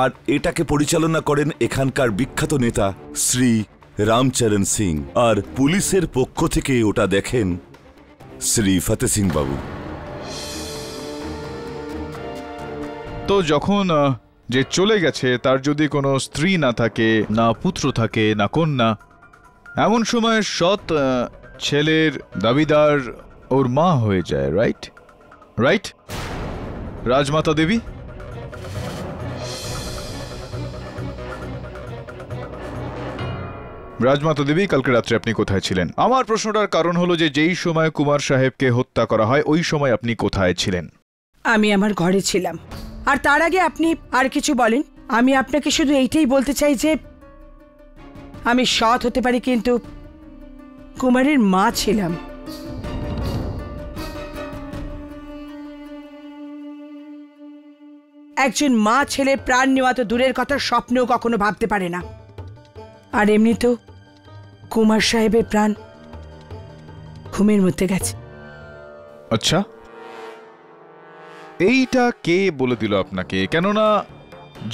আর এটাকে পরিচালনা করেন এখানকার বিখ্যাত নেতা শ্রী রামচরণ সিং, আর পুলিশের পক্ষ থেকে ওটা দেখেন শ্রী ফতেহ সিং বাবু। তো যখন যে চলে গেছে তার যদি কোনো স্ত্রী না থাকে, না পুত্র থাকে, না কন্যা, এমন সময় সৎ ছেলের দাবিদার ওর মা হয়ে যায়, রাইট? রাইট রাজমাতা দেবী? রাজমাতা দেবী, কালকে রাত্রে আপনি কোথায় ছিলেন? আমার প্রশ্নটার কারণ হলো যে যেই সময় কুমার সাহেবকে হত্যা করা হয় ওই সময় আপনি কোথায় ছিলেন? আমি আমার ঘরে ছিলাম। আর তার আগে আপনি আর কিছু বলেন। আমি আপনাকে শুধু এইটাই বলতে চাই যে আমি সৎ হতে পারি কিন্তু কুমারের মা ছিলাম। একজন মা ছেলের প্রাণ নেওয়া তো দূরের কথা, স্বপ্নেও কখনো ভাবতে পারে না। আর এমনি তো কুমার সাহেবের প্রাণ ঘুমের মধ্যে গেছে। আচ্ছা, এইটা কে বলে দিল আপনাকে? কেননা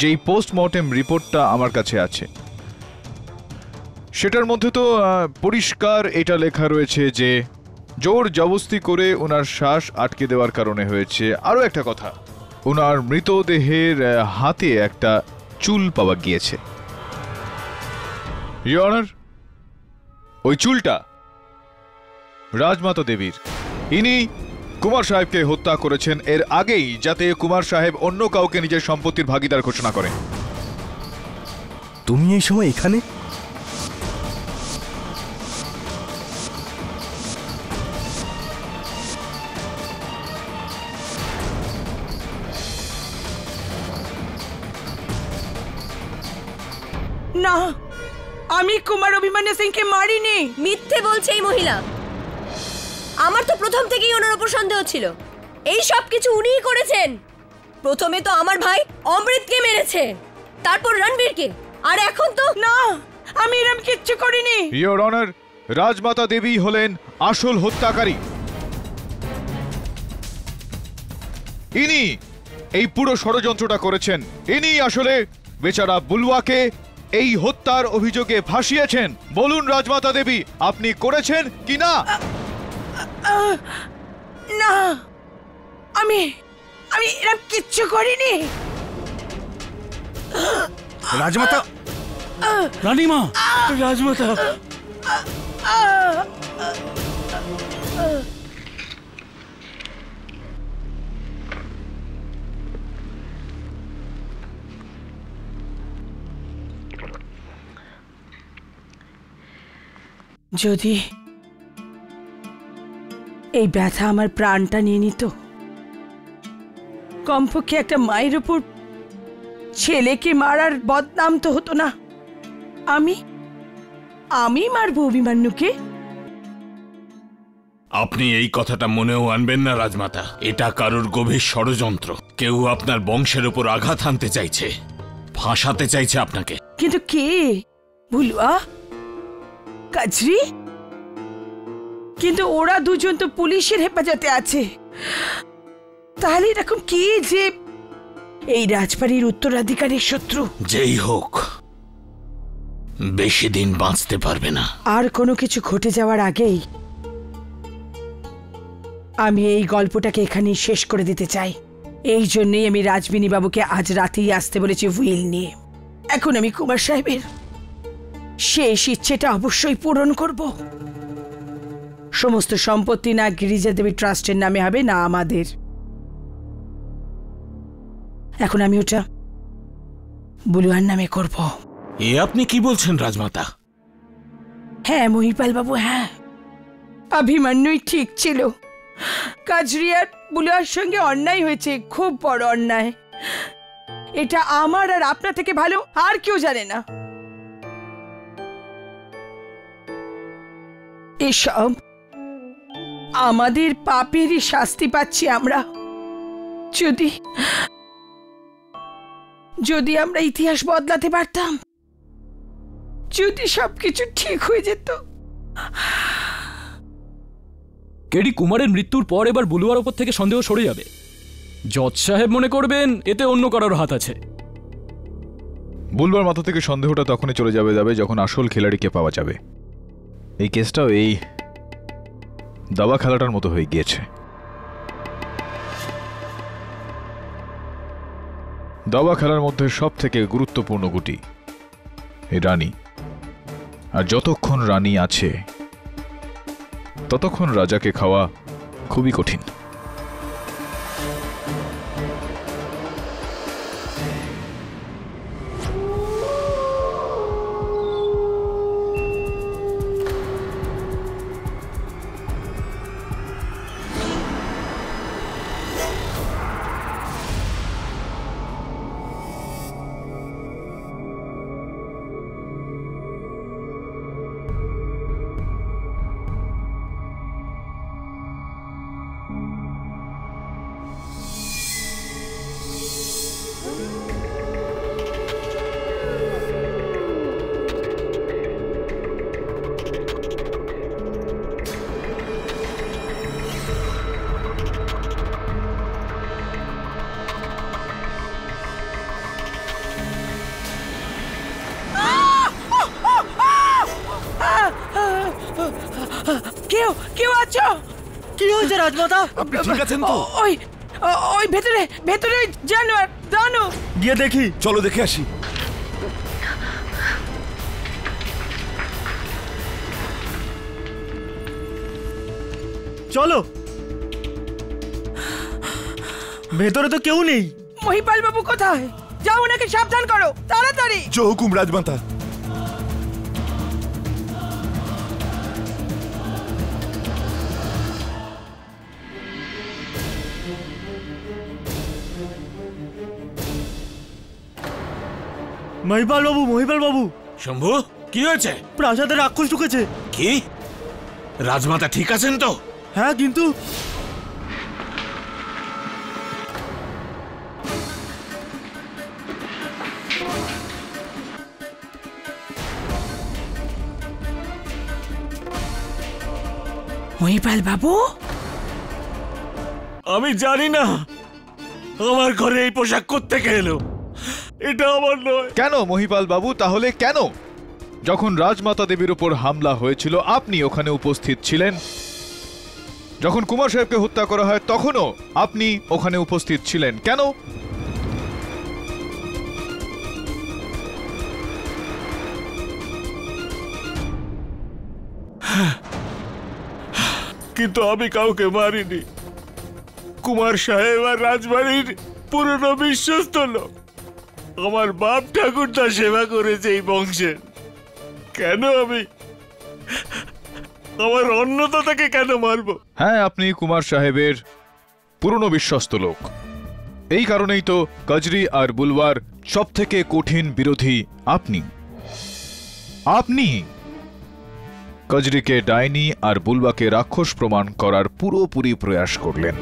যেই পোস্টমর্টেম রিপোর্টটা আমার কাছে আছে সেটার মধ্যে তো পরিষ্কার এটা লেখা রয়েছে যে জোর জবরদস্তি করে ওনার শ্বাস আটকে দেওয়ার কারণে হয়েছে। আরও একটা কথা, ওনার মৃতদেহের হাতে একটা চুল পাওয়া গিয়েছে। ইওর অনার, ওই চুলটা রাজমাতা দেবীর। ইনি কুমার সাহেবকে হত্যা করেছেন এর আগেই, যাতে কুমার সাহেব অন্য কাউকে নিজের সম্পত্তির ভাগিদার ঘোষণা করেন। তুমি এই সময় এখানে? না, আমি কুমার অভিমন্যু সিংকে মারিনি। মিথ্যে বলছে এই মহিলা। আমার তো প্রথম থেকেই ওনার উপর সন্দেহ ছিল। এই সব কিছু উনিই করেছেন। প্রথমে তো আমার ভাই অমৃতকে মেরেছে, তারপর রণবীরকে, আর এখন তো না, আমি এরকম কিচ্ছু করিনি। ইওর অনার, রাজমাতা দেবী হলেন আসল হত্যাকারী। ইনি এই পুরো ষড়যন্ত্রটা করেছেন। ইনি আসলে বেচারা বুলওয়াকে এই হত্যার অভিযোগে ফাঁসিয়েছেন। বলুন রাজমাতা দেবী, আপনি করেছেন কি না? না, আমি এরকম কিচ্ছু করিনি। রাজমাতা, রানীমা, রাজমাতা। যদি এই ব্যথা আমার প্রাণটা নিয়ে নিত, কমপক্ষে একটা মায়ের উপর ছেলেকে মারার বদনাম তো হতো না। আমি মারবো অভিমন্যুকে? আপনি এই কথাটা মনেও আনবেন না রাজমাতা। এটা কারোর গভীর ষড়যন্ত্র। কেউ আপনার বংশের উপর আঘাত হানতে চাইছে, ফাঁসাতে চাইছে আপনাকে। কিন্তু কে? ভুলুয়া, কাজরি? কিন্তু ওরা দুজন তো পুলিশের হেফাজতে আছে। তাহলে এরকম কি যে এই রাজবাড়ির উত্তরাধিকারীর শত্রু? যেই হোক, বেশি দিন বাঁচতে পারবে না। আর কোনো কিছু ঘটে যাওয়ার আগেই আমি এই গল্পটাকে এখানেই শেষ করে দিতে চাই। এই জন্যই আমি রাজবিনী বাবুকে আজ রাতেই আসতে বলেছি উইল নিয়ে। এখন আমি কুমার সাহেবের শেষ ইচ্ছেটা অবশ্যই পূরণ করব। সমস্ত সম্পত্তি না গিরিজা দেবী ট্রাস্টের নামে হবে, না আমাদের। এখন আমি ওটা বুলুয়ার নামে করব। এ আপনি কি বলছেন রাজমাতা? হ্যাঁ মহিপাল বাবু, হ্যাঁ অভিমন্যুই ঠিক ছিল। কাজরিয়ার বুলুয়ার সঙ্গে অন্যায় হয়েছে, খুব বড় অন্যায়। এটা আমার আর আপনার থেকে ভালো আর কেউ জানে না। এসব আমাদের পাপেরই শাস্তি পাচ্ছি আমরা। যদি আমরা ইতিহাস বদলাতে পারতাম, যদি সবকিছু ঠিক হয়ে যেত। কেডি কুমারের মৃত্যুর পর এবার বুলুয়ার ওপর থেকে সন্দেহ সরে যাবে। জজ সাহেব মনে করবেন এতে অন্য কারোর হাত আছে। বুলবার মাথা থেকে সন্দেহটা তখনই চলে যাবে যখন আসল খেলাড়িকে পাওয়া যাবে। এই কেসটাও এই দাবা খেলাটার মতো হয়ে গিয়েছে। দাবা খেলার মধ্যে সব থেকে গুরুত্বপূর্ণ গুটি এই রানী, আর যতক্ষণ রানী আছে ততক্ষণ রাজাকে খাওয়া খুবই কঠিন। কেউ আছো? কি হয়েছে রাজমাতা? আপনি ঠিক আছেন তো? ওই ভেতরে জানোয়ার, দানব। গিয়ে দেখি, চলো দেখে আসি। চলো। ভেতরে তো কেউ নেই। মহিপাল বাবু কোথায়? যাও ওনাকে সাবধান করো, তাড়াতাড়ি। জো হুকুম রাজমাতা। মহিপাল বাবু। শম্ভু, কি হয়েছে? প্রাসাদে রাক্ষস ঢুকেছে। কি? রাজমাতা ঠিক আছেন তো? হ্যাঁ, কিন্তু মহিপাল বাবু, আমি জানি না আমার ঘরে এই পোশাক কোত্থেকে এলো। এটা আমার নয়। কেন মহিপাল বাবু, তাহলে কেন? যখন রাজমাতা দেবীর উপর হামলা হয়েছিল আপনি ওখানে উপস্থিত ছিলেন। যখন কুমার সাহেবকে হত্যা করা হয় তখনও আপনি ওখানে উপস্থিত ছিলেন। কেন? কিন্তু আমি কাউকে মারিনি। কুমার সাহেব আর রাজবাড়ির পুরনো বিশ্বস্ত লোক। আমার বাপ ঠাকুর তার সেবা করেছে এই বংশের। কেন আমি আমার অন্নদাতাকে কেন মারবো? হ্যাঁ, আপনি কুমার সাহেবের পুরনো বিশ্বস্ত লোক। এই কারণেই তো কজরি আর বুলওয়ার সব থেকে কঠিন বিরোধী আপনি কজরিকে ডাইনি আর বুলবাকে রাক্ষস প্রমাণ করার পুরোপুরি প্রয়াস করলেন।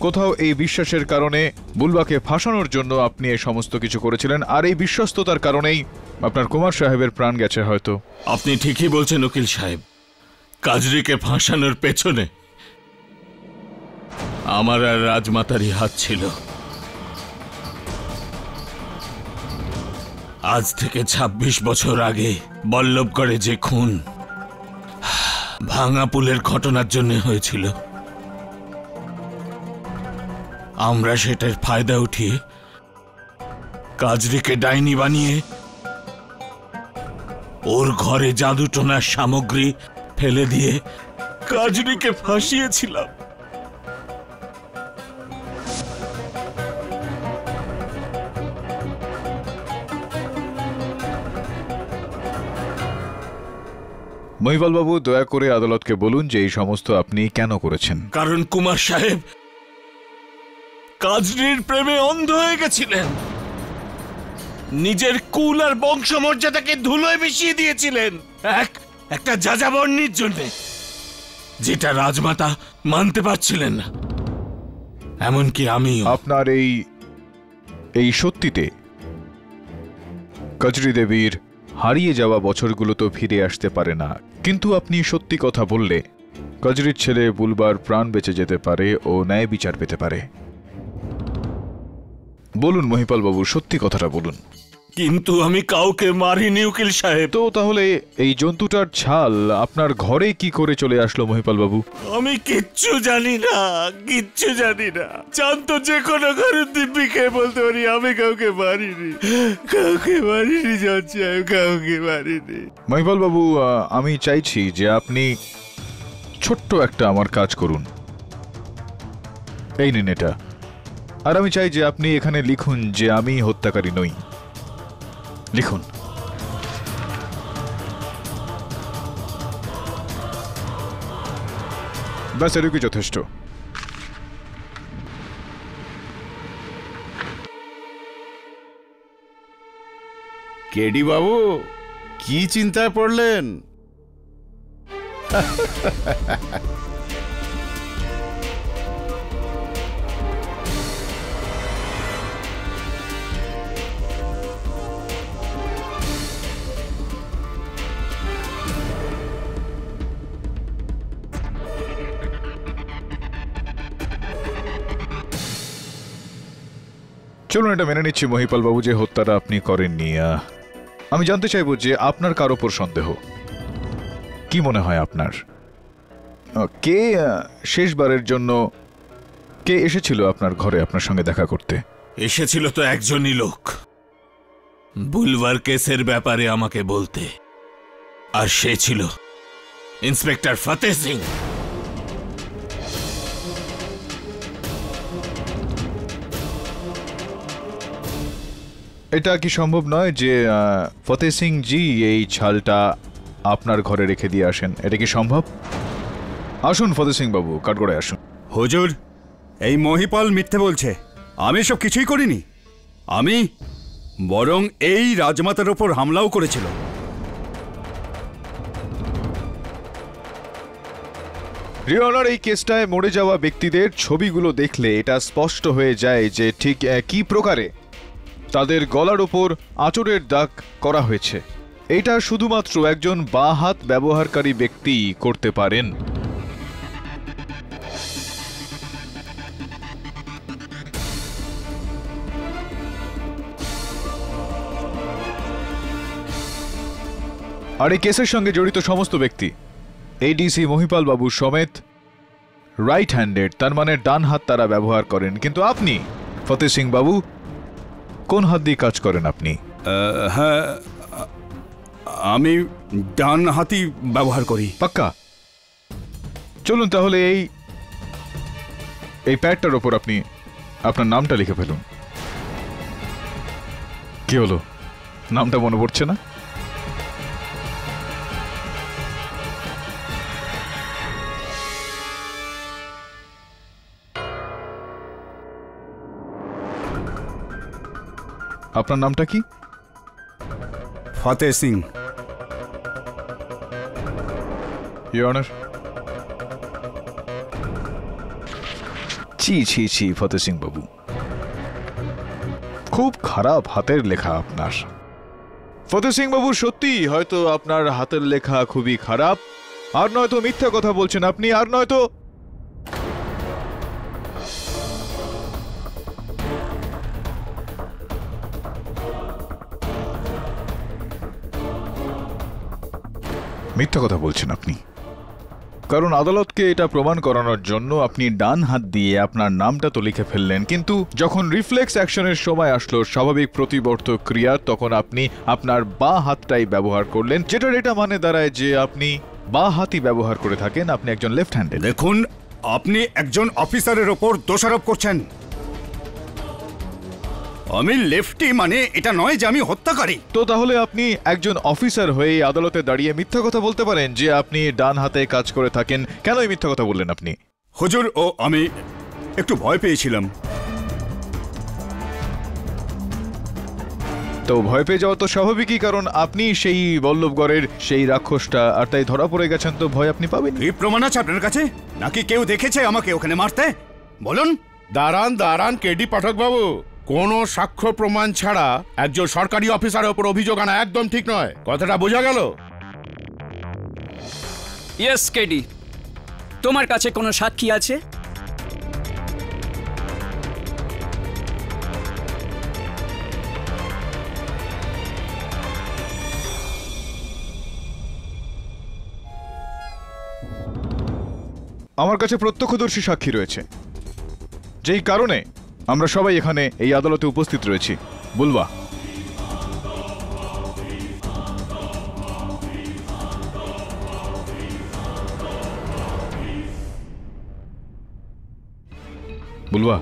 কোথাও এই বিশ্বাসের কারণে বুলবাকে ফাঁসানোর জন্য আপনি এই সমস্ত কিছু করেছিলেন, আর এই বিশ্বস্ততার কারণেই আপনার কুমার সাহেবের প্রাণ গেছে হয়তো। আপনি ঠিকই বলছেন উকিল সাহেব। কাজরিকে ফাঁসানোর পেছনে আমার আর রাজমাতারই হাত ছিল। আজ থেকে ২৬ বছর আগে বল্লভগড়ে যে খুন ভাঙা পুলের ঘটনার জন্য হয়েছিল, আমরা সেটার ফায়দা উঠিয়ে কাজরিকে ডাইনি বানিয়ে ওর ঘরে জাদুটোনার সামগ্রী ফেলে দিয়ে কাজরিকে ফাঁসিয়েছিলাম। মহিপাল বাবু, দয়া করে আদালতকে বলুন যে এই সমস্ত আপনি কেন করেছেন। কারণ কুমার সাহেব কাজরির প্রেমে অন্ধ হয়ে গেছিলেন, নিজের কুল আর বংশমর্যাদাকে ধুলোয় মিশিয়ে দিয়েছিলেন একটা যাযাবরনির জন্য, যেটা রাজমাতা মানতে পারছিলেন না। এমনকি আমি আপনার এই সত্যিতে কজরি দেবীর হারিয়ে যাওয়া বছরগুলো তো ফিরে আসতে পারে না, কিন্তু আপনি সত্যি কথা বললে কজরির ছেলে বুলবার প্রাণ বেঁচে যেতে পারে ও ন্যায় বিচার পেতে পারে। বলুন মহিপাল বাবু, সত্যি কথাটা বলুন। কিন্তু আমি কাউকে মারিনি উকিল সাহেব। তো তাহলে এই জন্তুটার ছাল আপনার ঘরে কি করে চলে আসলো মহিপাল বাবু? আমি কিচ্ছু জানি না, কিচ্ছু জানি না। জানতো যে কোনো ঘরের দিব্যি খেয়ে বলতে পারি আমি কাউকে মারিনি, কাউকে মারিনি জজ সাহেব, কাউকে মারিনি। মহিপাল বাবু, আমি চাইছি যে আপনি ছোট্ট একটা আমার কাজ করুন। এই নিন এটা, আর আমি চাই যে আপনি এখানে লিখুন যে আমি হত্যাকারী নই। লিখুন। ব্যাস, এটুকুই যথেষ্ট। কেডি বাবু, কি চিন্তায় পড়লেন? চলুন, এটা মেনে নিচ্ছি মহিপাল বাবু যে হত্যাটা আপনি করেননি। আমি জানতে চাইব যে আপনার কার ওপর সন্দেহ, কি মনে হয় আপনার? কে শেষবারের জন্য কে এসেছিল আপনার ঘরে আপনার সঙ্গে দেখা করতে? এসেছিল তো একজনই লোক, বুলবার কেসের ব্যাপারে আমাকে বলতে, আর সে ছিল ইন্সপেক্টর ফতেহ সিং। এটা কি সম্ভব নয় যে ফতেহ সিং জি এই ছালটা আপনার ঘরে রেখে দিয়ে আসেন? এটা কি সম্ভব? আসুন ফতেহ সিং বাবু, কাঠগড়ায় আসুন। হুজুর, এই মহিপাল মিথ্যে বলছে। আমি সব কিছুই করিনি। আমি বরং এই রাজমাতার ওপর হামলাও করেছিল। রিওনার এই কেসটায় মরে যাওয়া ব্যক্তিদের ছবিগুলো দেখলে এটা স্পষ্ট হয়ে যায় যে ঠিক কি প্রকারে তাদের গলার ওপর আঁচড়ের দাগ করা হয়েছে। এটা শুধুমাত্র একজন বাঁ হাত ব্যবহারকারী ব্যক্তি করতে পারেন। আর এই কেসের সঙ্গে জড়িত সমস্ত ব্যক্তি এডিসি মহিপাল বাবু সমেত রাইট হ্যান্ডেড, তার মানে ডান হাত তারা ব্যবহার করেন। কিন্তু আপনি ফতেহ সিং বাবু কোন হাত দিয়ে কাজ করেন আপনি? হ্যাঁ, আমি ডান হাতই ব্যবহার করি। পাক্কা? চলুন তাহলে এই প্যাডটার ওপর আপনি আপনার নামটা লিখে ফেলুন। কি হলো, নামটা মনে পড়ছে না? আপনার নামটা কি? ফতেহ সিং। Your honour. ছি ছি ছি ফতেহ সিং বাবু, খুব খারাপ হাতের লেখা আপনার। ফতেহ সিং বাবু, সত্যি হয়তো আপনার হাতের লেখা খুবই খারাপ, আর নয়তো মিথ্যা কথা বলছেন আপনি, আর নয়তো মিথ্যা কথা বলছেন আপনি। কারণ আদালতকে এটা প্রমাণ করানোর জন্য আপনি ডান হাত দিয়ে আপনার নামটা তো লিখে ফেললেন, কিন্তু যখন রিফ্লেক্স অ্যাকশনের সময় আসলো, স্বাভাবিক প্রতিবর্তক ক্রিয়া, তখন আপনি আপনার বাঁ হাতটাই ব্যবহার করলেন, যেটার এটা মানে দাঁড়ায় যে আপনি বাঁ হাতই ব্যবহার করে থাকেন, আপনি একজন লেফট হ্যান্ডেড। দেখুন, আপনি একজন অফিসারের ওপর দোষারোপ করছেন। আমি লেফটি মানে এটা নয় যে আমি হত্যাকারী। তো তাহলে আপনি একজন অফিসার হয়ে আদালতে দাঁড়িয়ে মিথ্যা কথা বলতে পারেন যে আপনি ডান হাতে কাজ করে থাকেন? কেন এই মিথ্যা কথা বললেন আপনি? হুজুর, আমি একটু ভয় পেয়েছিলাম। তো ভয় পেয়ে যাওয়া তো স্বাভাবিকই, কারণ আপনি সেই বল্লভগড়ের সেই রাক্ষসটা, আর তাই ধরা পড়ে গেছেন, তো ভয় আপনি পাবেন। এই প্রমাণ আছে আপনার কাছে নাকি কেউ দেখেছে আমাকে ওখানে মারতে? বলুন। দাঁড়ান কেডি পাঠক বাবু, কোনো সাক্ষ্য প্রমাণ ছাড়া একজন সরকারি অফিসারের উপর অভিযোগ আনা একদম ঠিক নয়। কথাটা বোঝা গেল? ইয়েস কেডি, তোমার কাছে কোনো সাক্ষী আছে? আমার কাছে প্রত্যক্ষদর্শী সাক্ষী রয়েছে, যেই কারণে আমরা সবাই এখানে এই আদালতে উপস্থিত রয়েছি। বুলবা, বুলবা,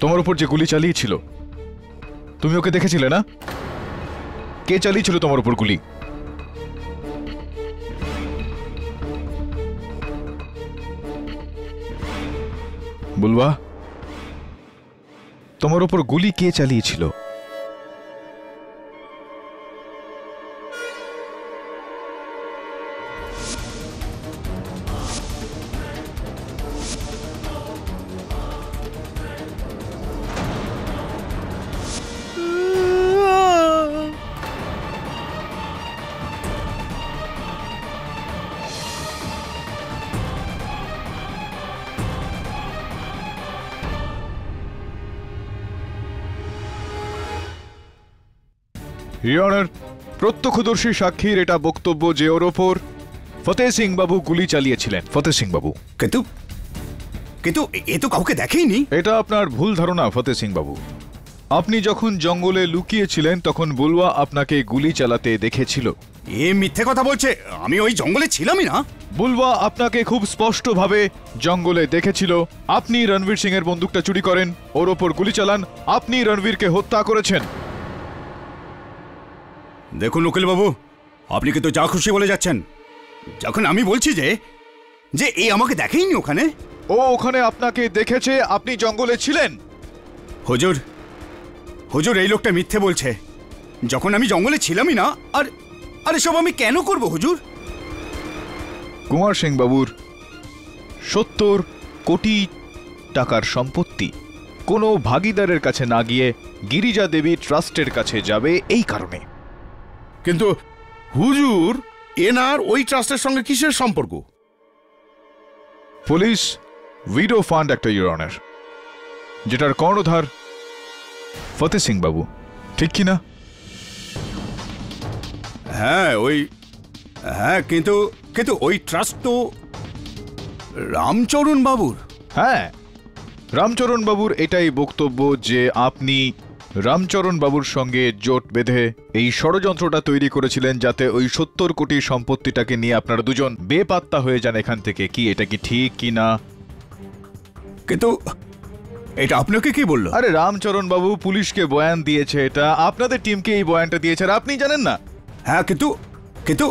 তোমার উপর যে গুলি চালিয়েছিল তুমি ওকে দেখেছিলে না? কে চালিয়েছিল তোমার উপর গুলি? বুলবা, তোমার উপর গুলি কে চালিয়েছিল? ইয়নার, প্রত্যক্ষদর্শী সাক্ষীর এটা বক্তব্য যে ওর ওপর ফতেহ সিং বাবু গুলি চালিয়েছিলেন। ফতেহ সিং বাবু। কিন্তু এ তো কাউকে দেখেইনি। এটা আপনার ভুল ধারণা ফতেহ সিং বাবু। আপনি যখন জঙ্গলে লুকিয়েছিলেন তখন বুলওয়া আপনাকে গুলি চালাতে দেখেছিল। এ মিথ্যে কথা বলছে, আমি ওই জঙ্গলে ছিলামই না। বুলওয়া আপনাকে খুব স্পষ্টভাবে জঙ্গলে দেখেছিল। আপনি রণবীর সিং এর বন্দুকটা চুরি করেন, ওর ওপর গুলি চালান, আপনি রণবীরকে হত্যা করেছেন। দেখুন উকিল বাবু, আপনি কিন্তু যা খুশি বলে যাচ্ছেন, যখন আমি বলছি যে এ আমাকে দেখেইনি ওখানে। ও ওখানে আপনাকে দেখেছে, আপনি জঙ্গলে ছিলেন। হুজুর এই লোকটা মিথ্যে বলছে, যখন আমি জঙ্গলে ছিলামই না। আর এসব আমি কেন করব হুজুর? কুমার সিং বাবুর 70 কোটি টাকার সম্পত্তি কোনো ভাগিদারের কাছে না গিয়ে গিরিজা দেবী ট্রাস্টের কাছে যাবে এই কারণে। কিন্তু হুজুর, এনার ওই ট্রাস্টের সঙ্গে কিসের সম্পর্ক? পুলিশ উইডো ফান্ড একটা, ইওর অনার, যেটার কর্ণধার ফতেহ সিং বাবু, ঠিক কি না? হ্যাঁ, কিন্তু ওই ট্রাস্ট তো রামচরণ বাবুর। হ্যাঁ, রামচরণ বাবুর এটাই বক্তব্য যে আপনি রামচরণ বাবুর সঙ্গে জোট বেঁধে এই ষড়যন্ত্রটা তৈরি করেছিলেন যাতে ওই 70 কোটি সম্পত্তিটাকে নিয়ে আপনারা দুজন বেপাত্তা হয়ে যান এখান থেকে। কি এটা কি ঠিক কি না? কিন্তু এটা আপনাকে কি বললো? আরে রামচরণ বাবু পুলিশকে বয়ান দিয়েছে, এটা আপনাদের টিমকে এই বয়ানটা দিয়েছে, আর আপনি জানেন না। হ্যাঁ, কিন্তু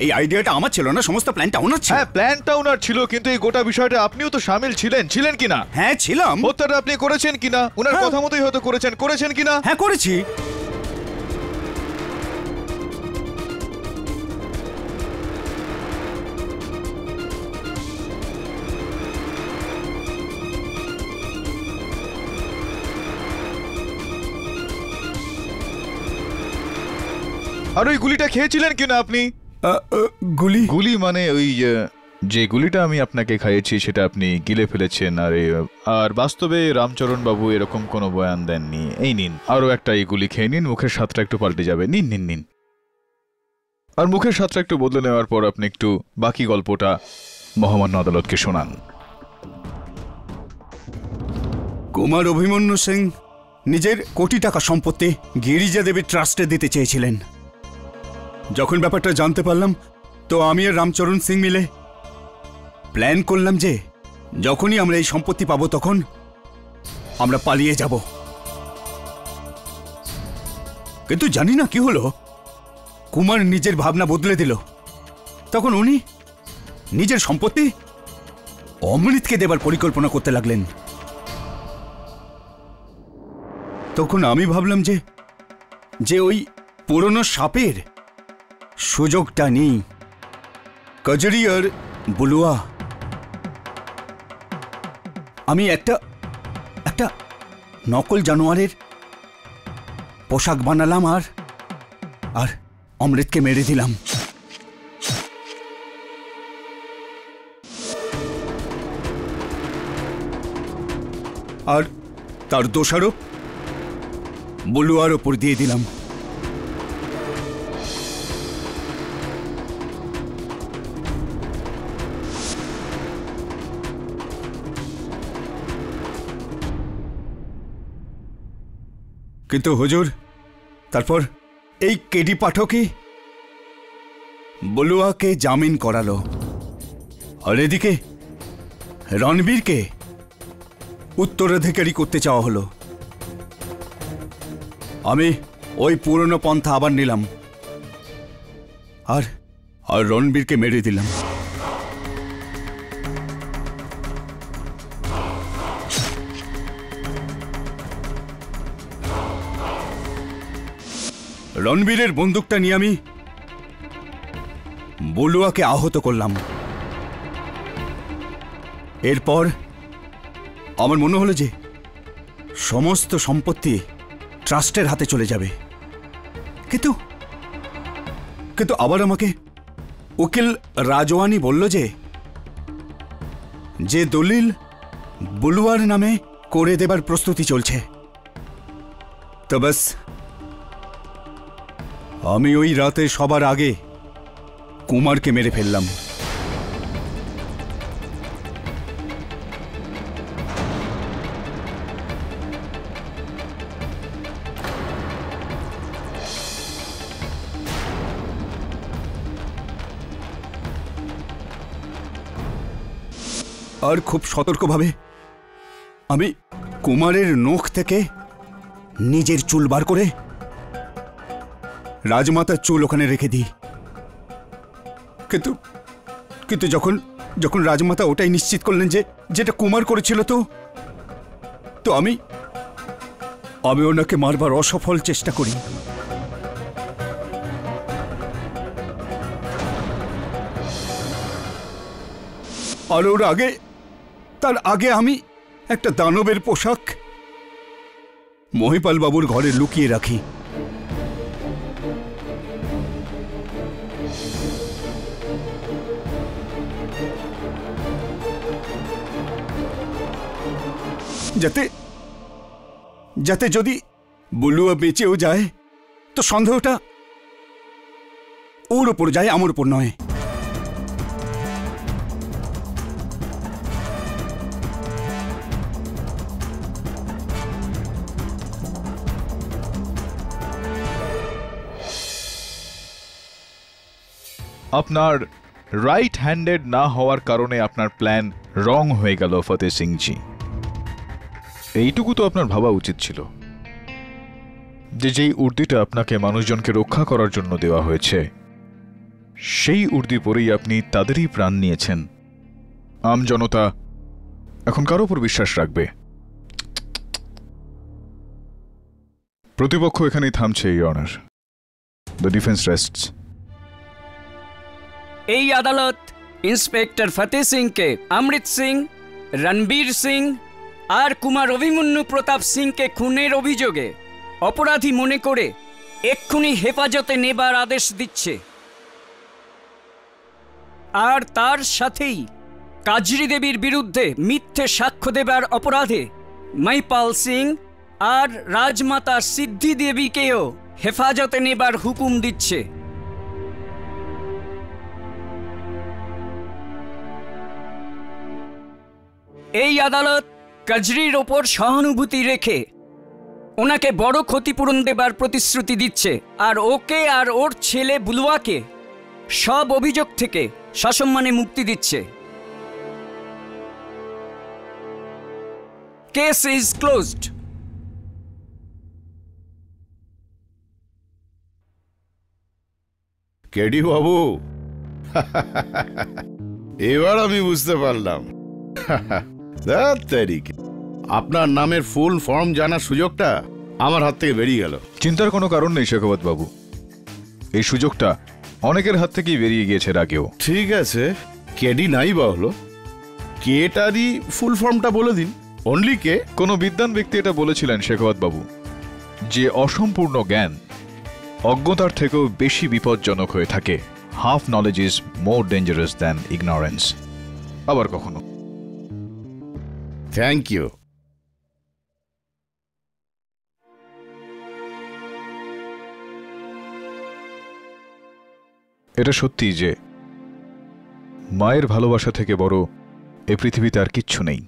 এই আইডিয়াটা আমার ছিল না, সমস্ত প্ল্যানটা ওনার ছিল। হ্যাঁ, প্ল্যানটা ওনার ছিল, কিন্তু এই গোটা বিষয়টা আপনিও তো শামিল ছিলেন কিনা? হ্যাঁ ছিলাম। হত্যাটা আপনি করেছেন কিনা? ওনার কথা মতোই হয়তো করেছেন কিনা? হ্যাঁ করেছি। আর ওই গুলিটা খেয়েছিলেন কিনা আপনি? গুলি মানে ওই যে গুলিটা আমি আপনাকে খাইয়েছি সেটা আপনি গিলে ফেলেছেন। আর বাস্তবে রামচরণ বাবু এরকম কোনো বয়ান দেননি। এই নিন আরো একটা এই গুলি খেয়ে নিন, মুখের স্বাদটা একটু পাল্টে যাবে। নিন। আর মুখের স্বাদটা একটু বদলে নেওয়ার পর আপনি একটু বাকি গল্পটা মহামান্য আদালতকে শোনান। কুমার অভিমন্যু সিং নিজের কোটি টাকা সম্পত্তি গিরিজা দেবী ট্রাস্টে দিতে চেয়েছিলেন। যখন ব্যাপারটা জানতে পারলাম তো আমি আর রামচরণ সিং মিলে প্ল্যান করলাম যে যখনই আমরা এই সম্পত্তি পাবো তখন আমরা পালিয়ে যাব। কিন্তু জানি না কি হলো, কুমার নিজের ভাবনা বদলে দিল। তখন উনি নিজের সম্পত্তি অমৃতকে দেবার পরিকল্পনা করতে লাগলেন। তখন আমি ভাবলাম যে ওই পুরনো সাপের সুযোগটা নেই। কজরি আর বুলুয়া, আমি একটা নকল জানোয়ারের পোশাক বানালাম আর অমৃতকে মেরে দিলাম। আর তার দোষারোপ বুলুয়ার ওপর দিয়ে দিলাম। কিন্তু হুজুর, তারপর এই কেডি পাঠকই বলুয়াকে জামিন করালো, আর এদিকে রণবীরকে উত্তরাধিকারী করতে চাওয়া হলো। আমি ওই পুরনো পন্থা আবার নিলাম আর রণবীরকে মেরে দিলাম। রণবীরের বন্দুকটা নিয়ে আমি বলুয়াকে আহত করলাম। এরপর আমার মনে হলো যে সমস্ত সম্পত্তি ট্রাস্টের হাতে চলে যাবে। কিন্তু আবার আমাকে উকিল রাজওয়ানি বলল যে দলিল বুলুয়ার নামে করে দেবার প্রস্তুতি চলছে। তো ব্যাস, আমি ওই রাতে সবার আগে কুমারকে মেরে ফেললাম। আর খুব সতর্কভাবে আমি কুমারের নখ থেকে নিজের চুল বার করে রাজমাতার চুল ওখানে রেখে দিই। কিন্তু যখন রাজমাতা ওটাই নিশ্চিত করলেন যে যেটা কুমার করেছিল, তো আমি ওনাকে মারবার অসফল চেষ্টা করি। আর তার আগে আমি একটা দানবের পোশাক মহিপাল বাবুর ঘরে লুকিয়ে রাখি। যাতে যদি বুলুয়া বেঁচেও যায় তো সন্দেহটা ওর ওপর যায়, আমার ওপর নয়। আপনার রাইট হ্যান্ডেড না হওয়ার কারণে আপনার প্ল্যান রং হয়ে গেল ফতে সিংজি। এইটুকু তো আপনার ভাবা উচিত ছিল যে যেই উর্দিটা আপনাকে মানুষজনকে রক্ষা করার জন্য দেওয়া হয়েছে সেই উর্দি পরেই আপনি তাদেরই প্রাণ নিয়েছেন। আম জনতা এখন কার উপর বিশ্বাস রাখবে? প্রতিপক্ষ এখানেই থামছে, ইওর অনার। The defence রেস্টস। এই আদালত ইন্সপেক্টর ফতে সিংকে অমৃত সিং, রণবীর সিং আর কুমার অভিমন্যু প্রতাপ সিংকে খুনের অভিযোগে অপরাধী মনে করে এক্ষুনি হেফাজতে নেবার আদেশ দিচ্ছে। আর তার সাথেই কাজরি দেবীর বিরুদ্ধে মিথ্যে সাক্ষ্য দেবার অপরাধে মহিপাল সিং আর রাজমাতা সিদ্ধি দেবীকেও হেফাজতে নেবার হুকুম দিচ্ছে। এই আদালত কাজরির ওপর সহানুভূতি রেখে ওনাকে বড় ক্ষতিপূরণ দেবার প্রতিশ্রুতি দিচ্ছে, আর ওকে আর ওর ছেলে বুলুয়াকে সব অভিযোগ থেকে সসম্মানে মুক্তি দিচ্ছে। Case is closed. কেডি বাবু, এবার আমি বুঝতে পারলাম। আপনার নামের ফুল ফর্ম জানার সুযোগটা আমার হাত থেকে বেরিয়ে গেল। চিন্তার কোনো কারণ নেই শেখাবত বাবু, এই সুযোগটা অনেকের হাত থেকেই বেরিয়ে গিয়েছে আগেও। ঠিক আছে, কেডি নাই বা হলো, কেটারই ফুল ফর্মটা বলে দিন। অনলি কে? কোনো বিদ্বান ব্যক্তি এটা বলেছিলেন শেখাবত বাবু, যে অসম্পূর্ণ জ্ঞান অজ্ঞতার থেকেও বেশি বিপজ্জনক হয়ে থাকে। Half knowledge is more dangerous than ignorance. আবার কখনো থ্যাংক ইউ। এটা সত্যি যে মায়ের ভালোবাসা থেকে বড় এ পৃথিবীতে আর কিচ্ছু নেই।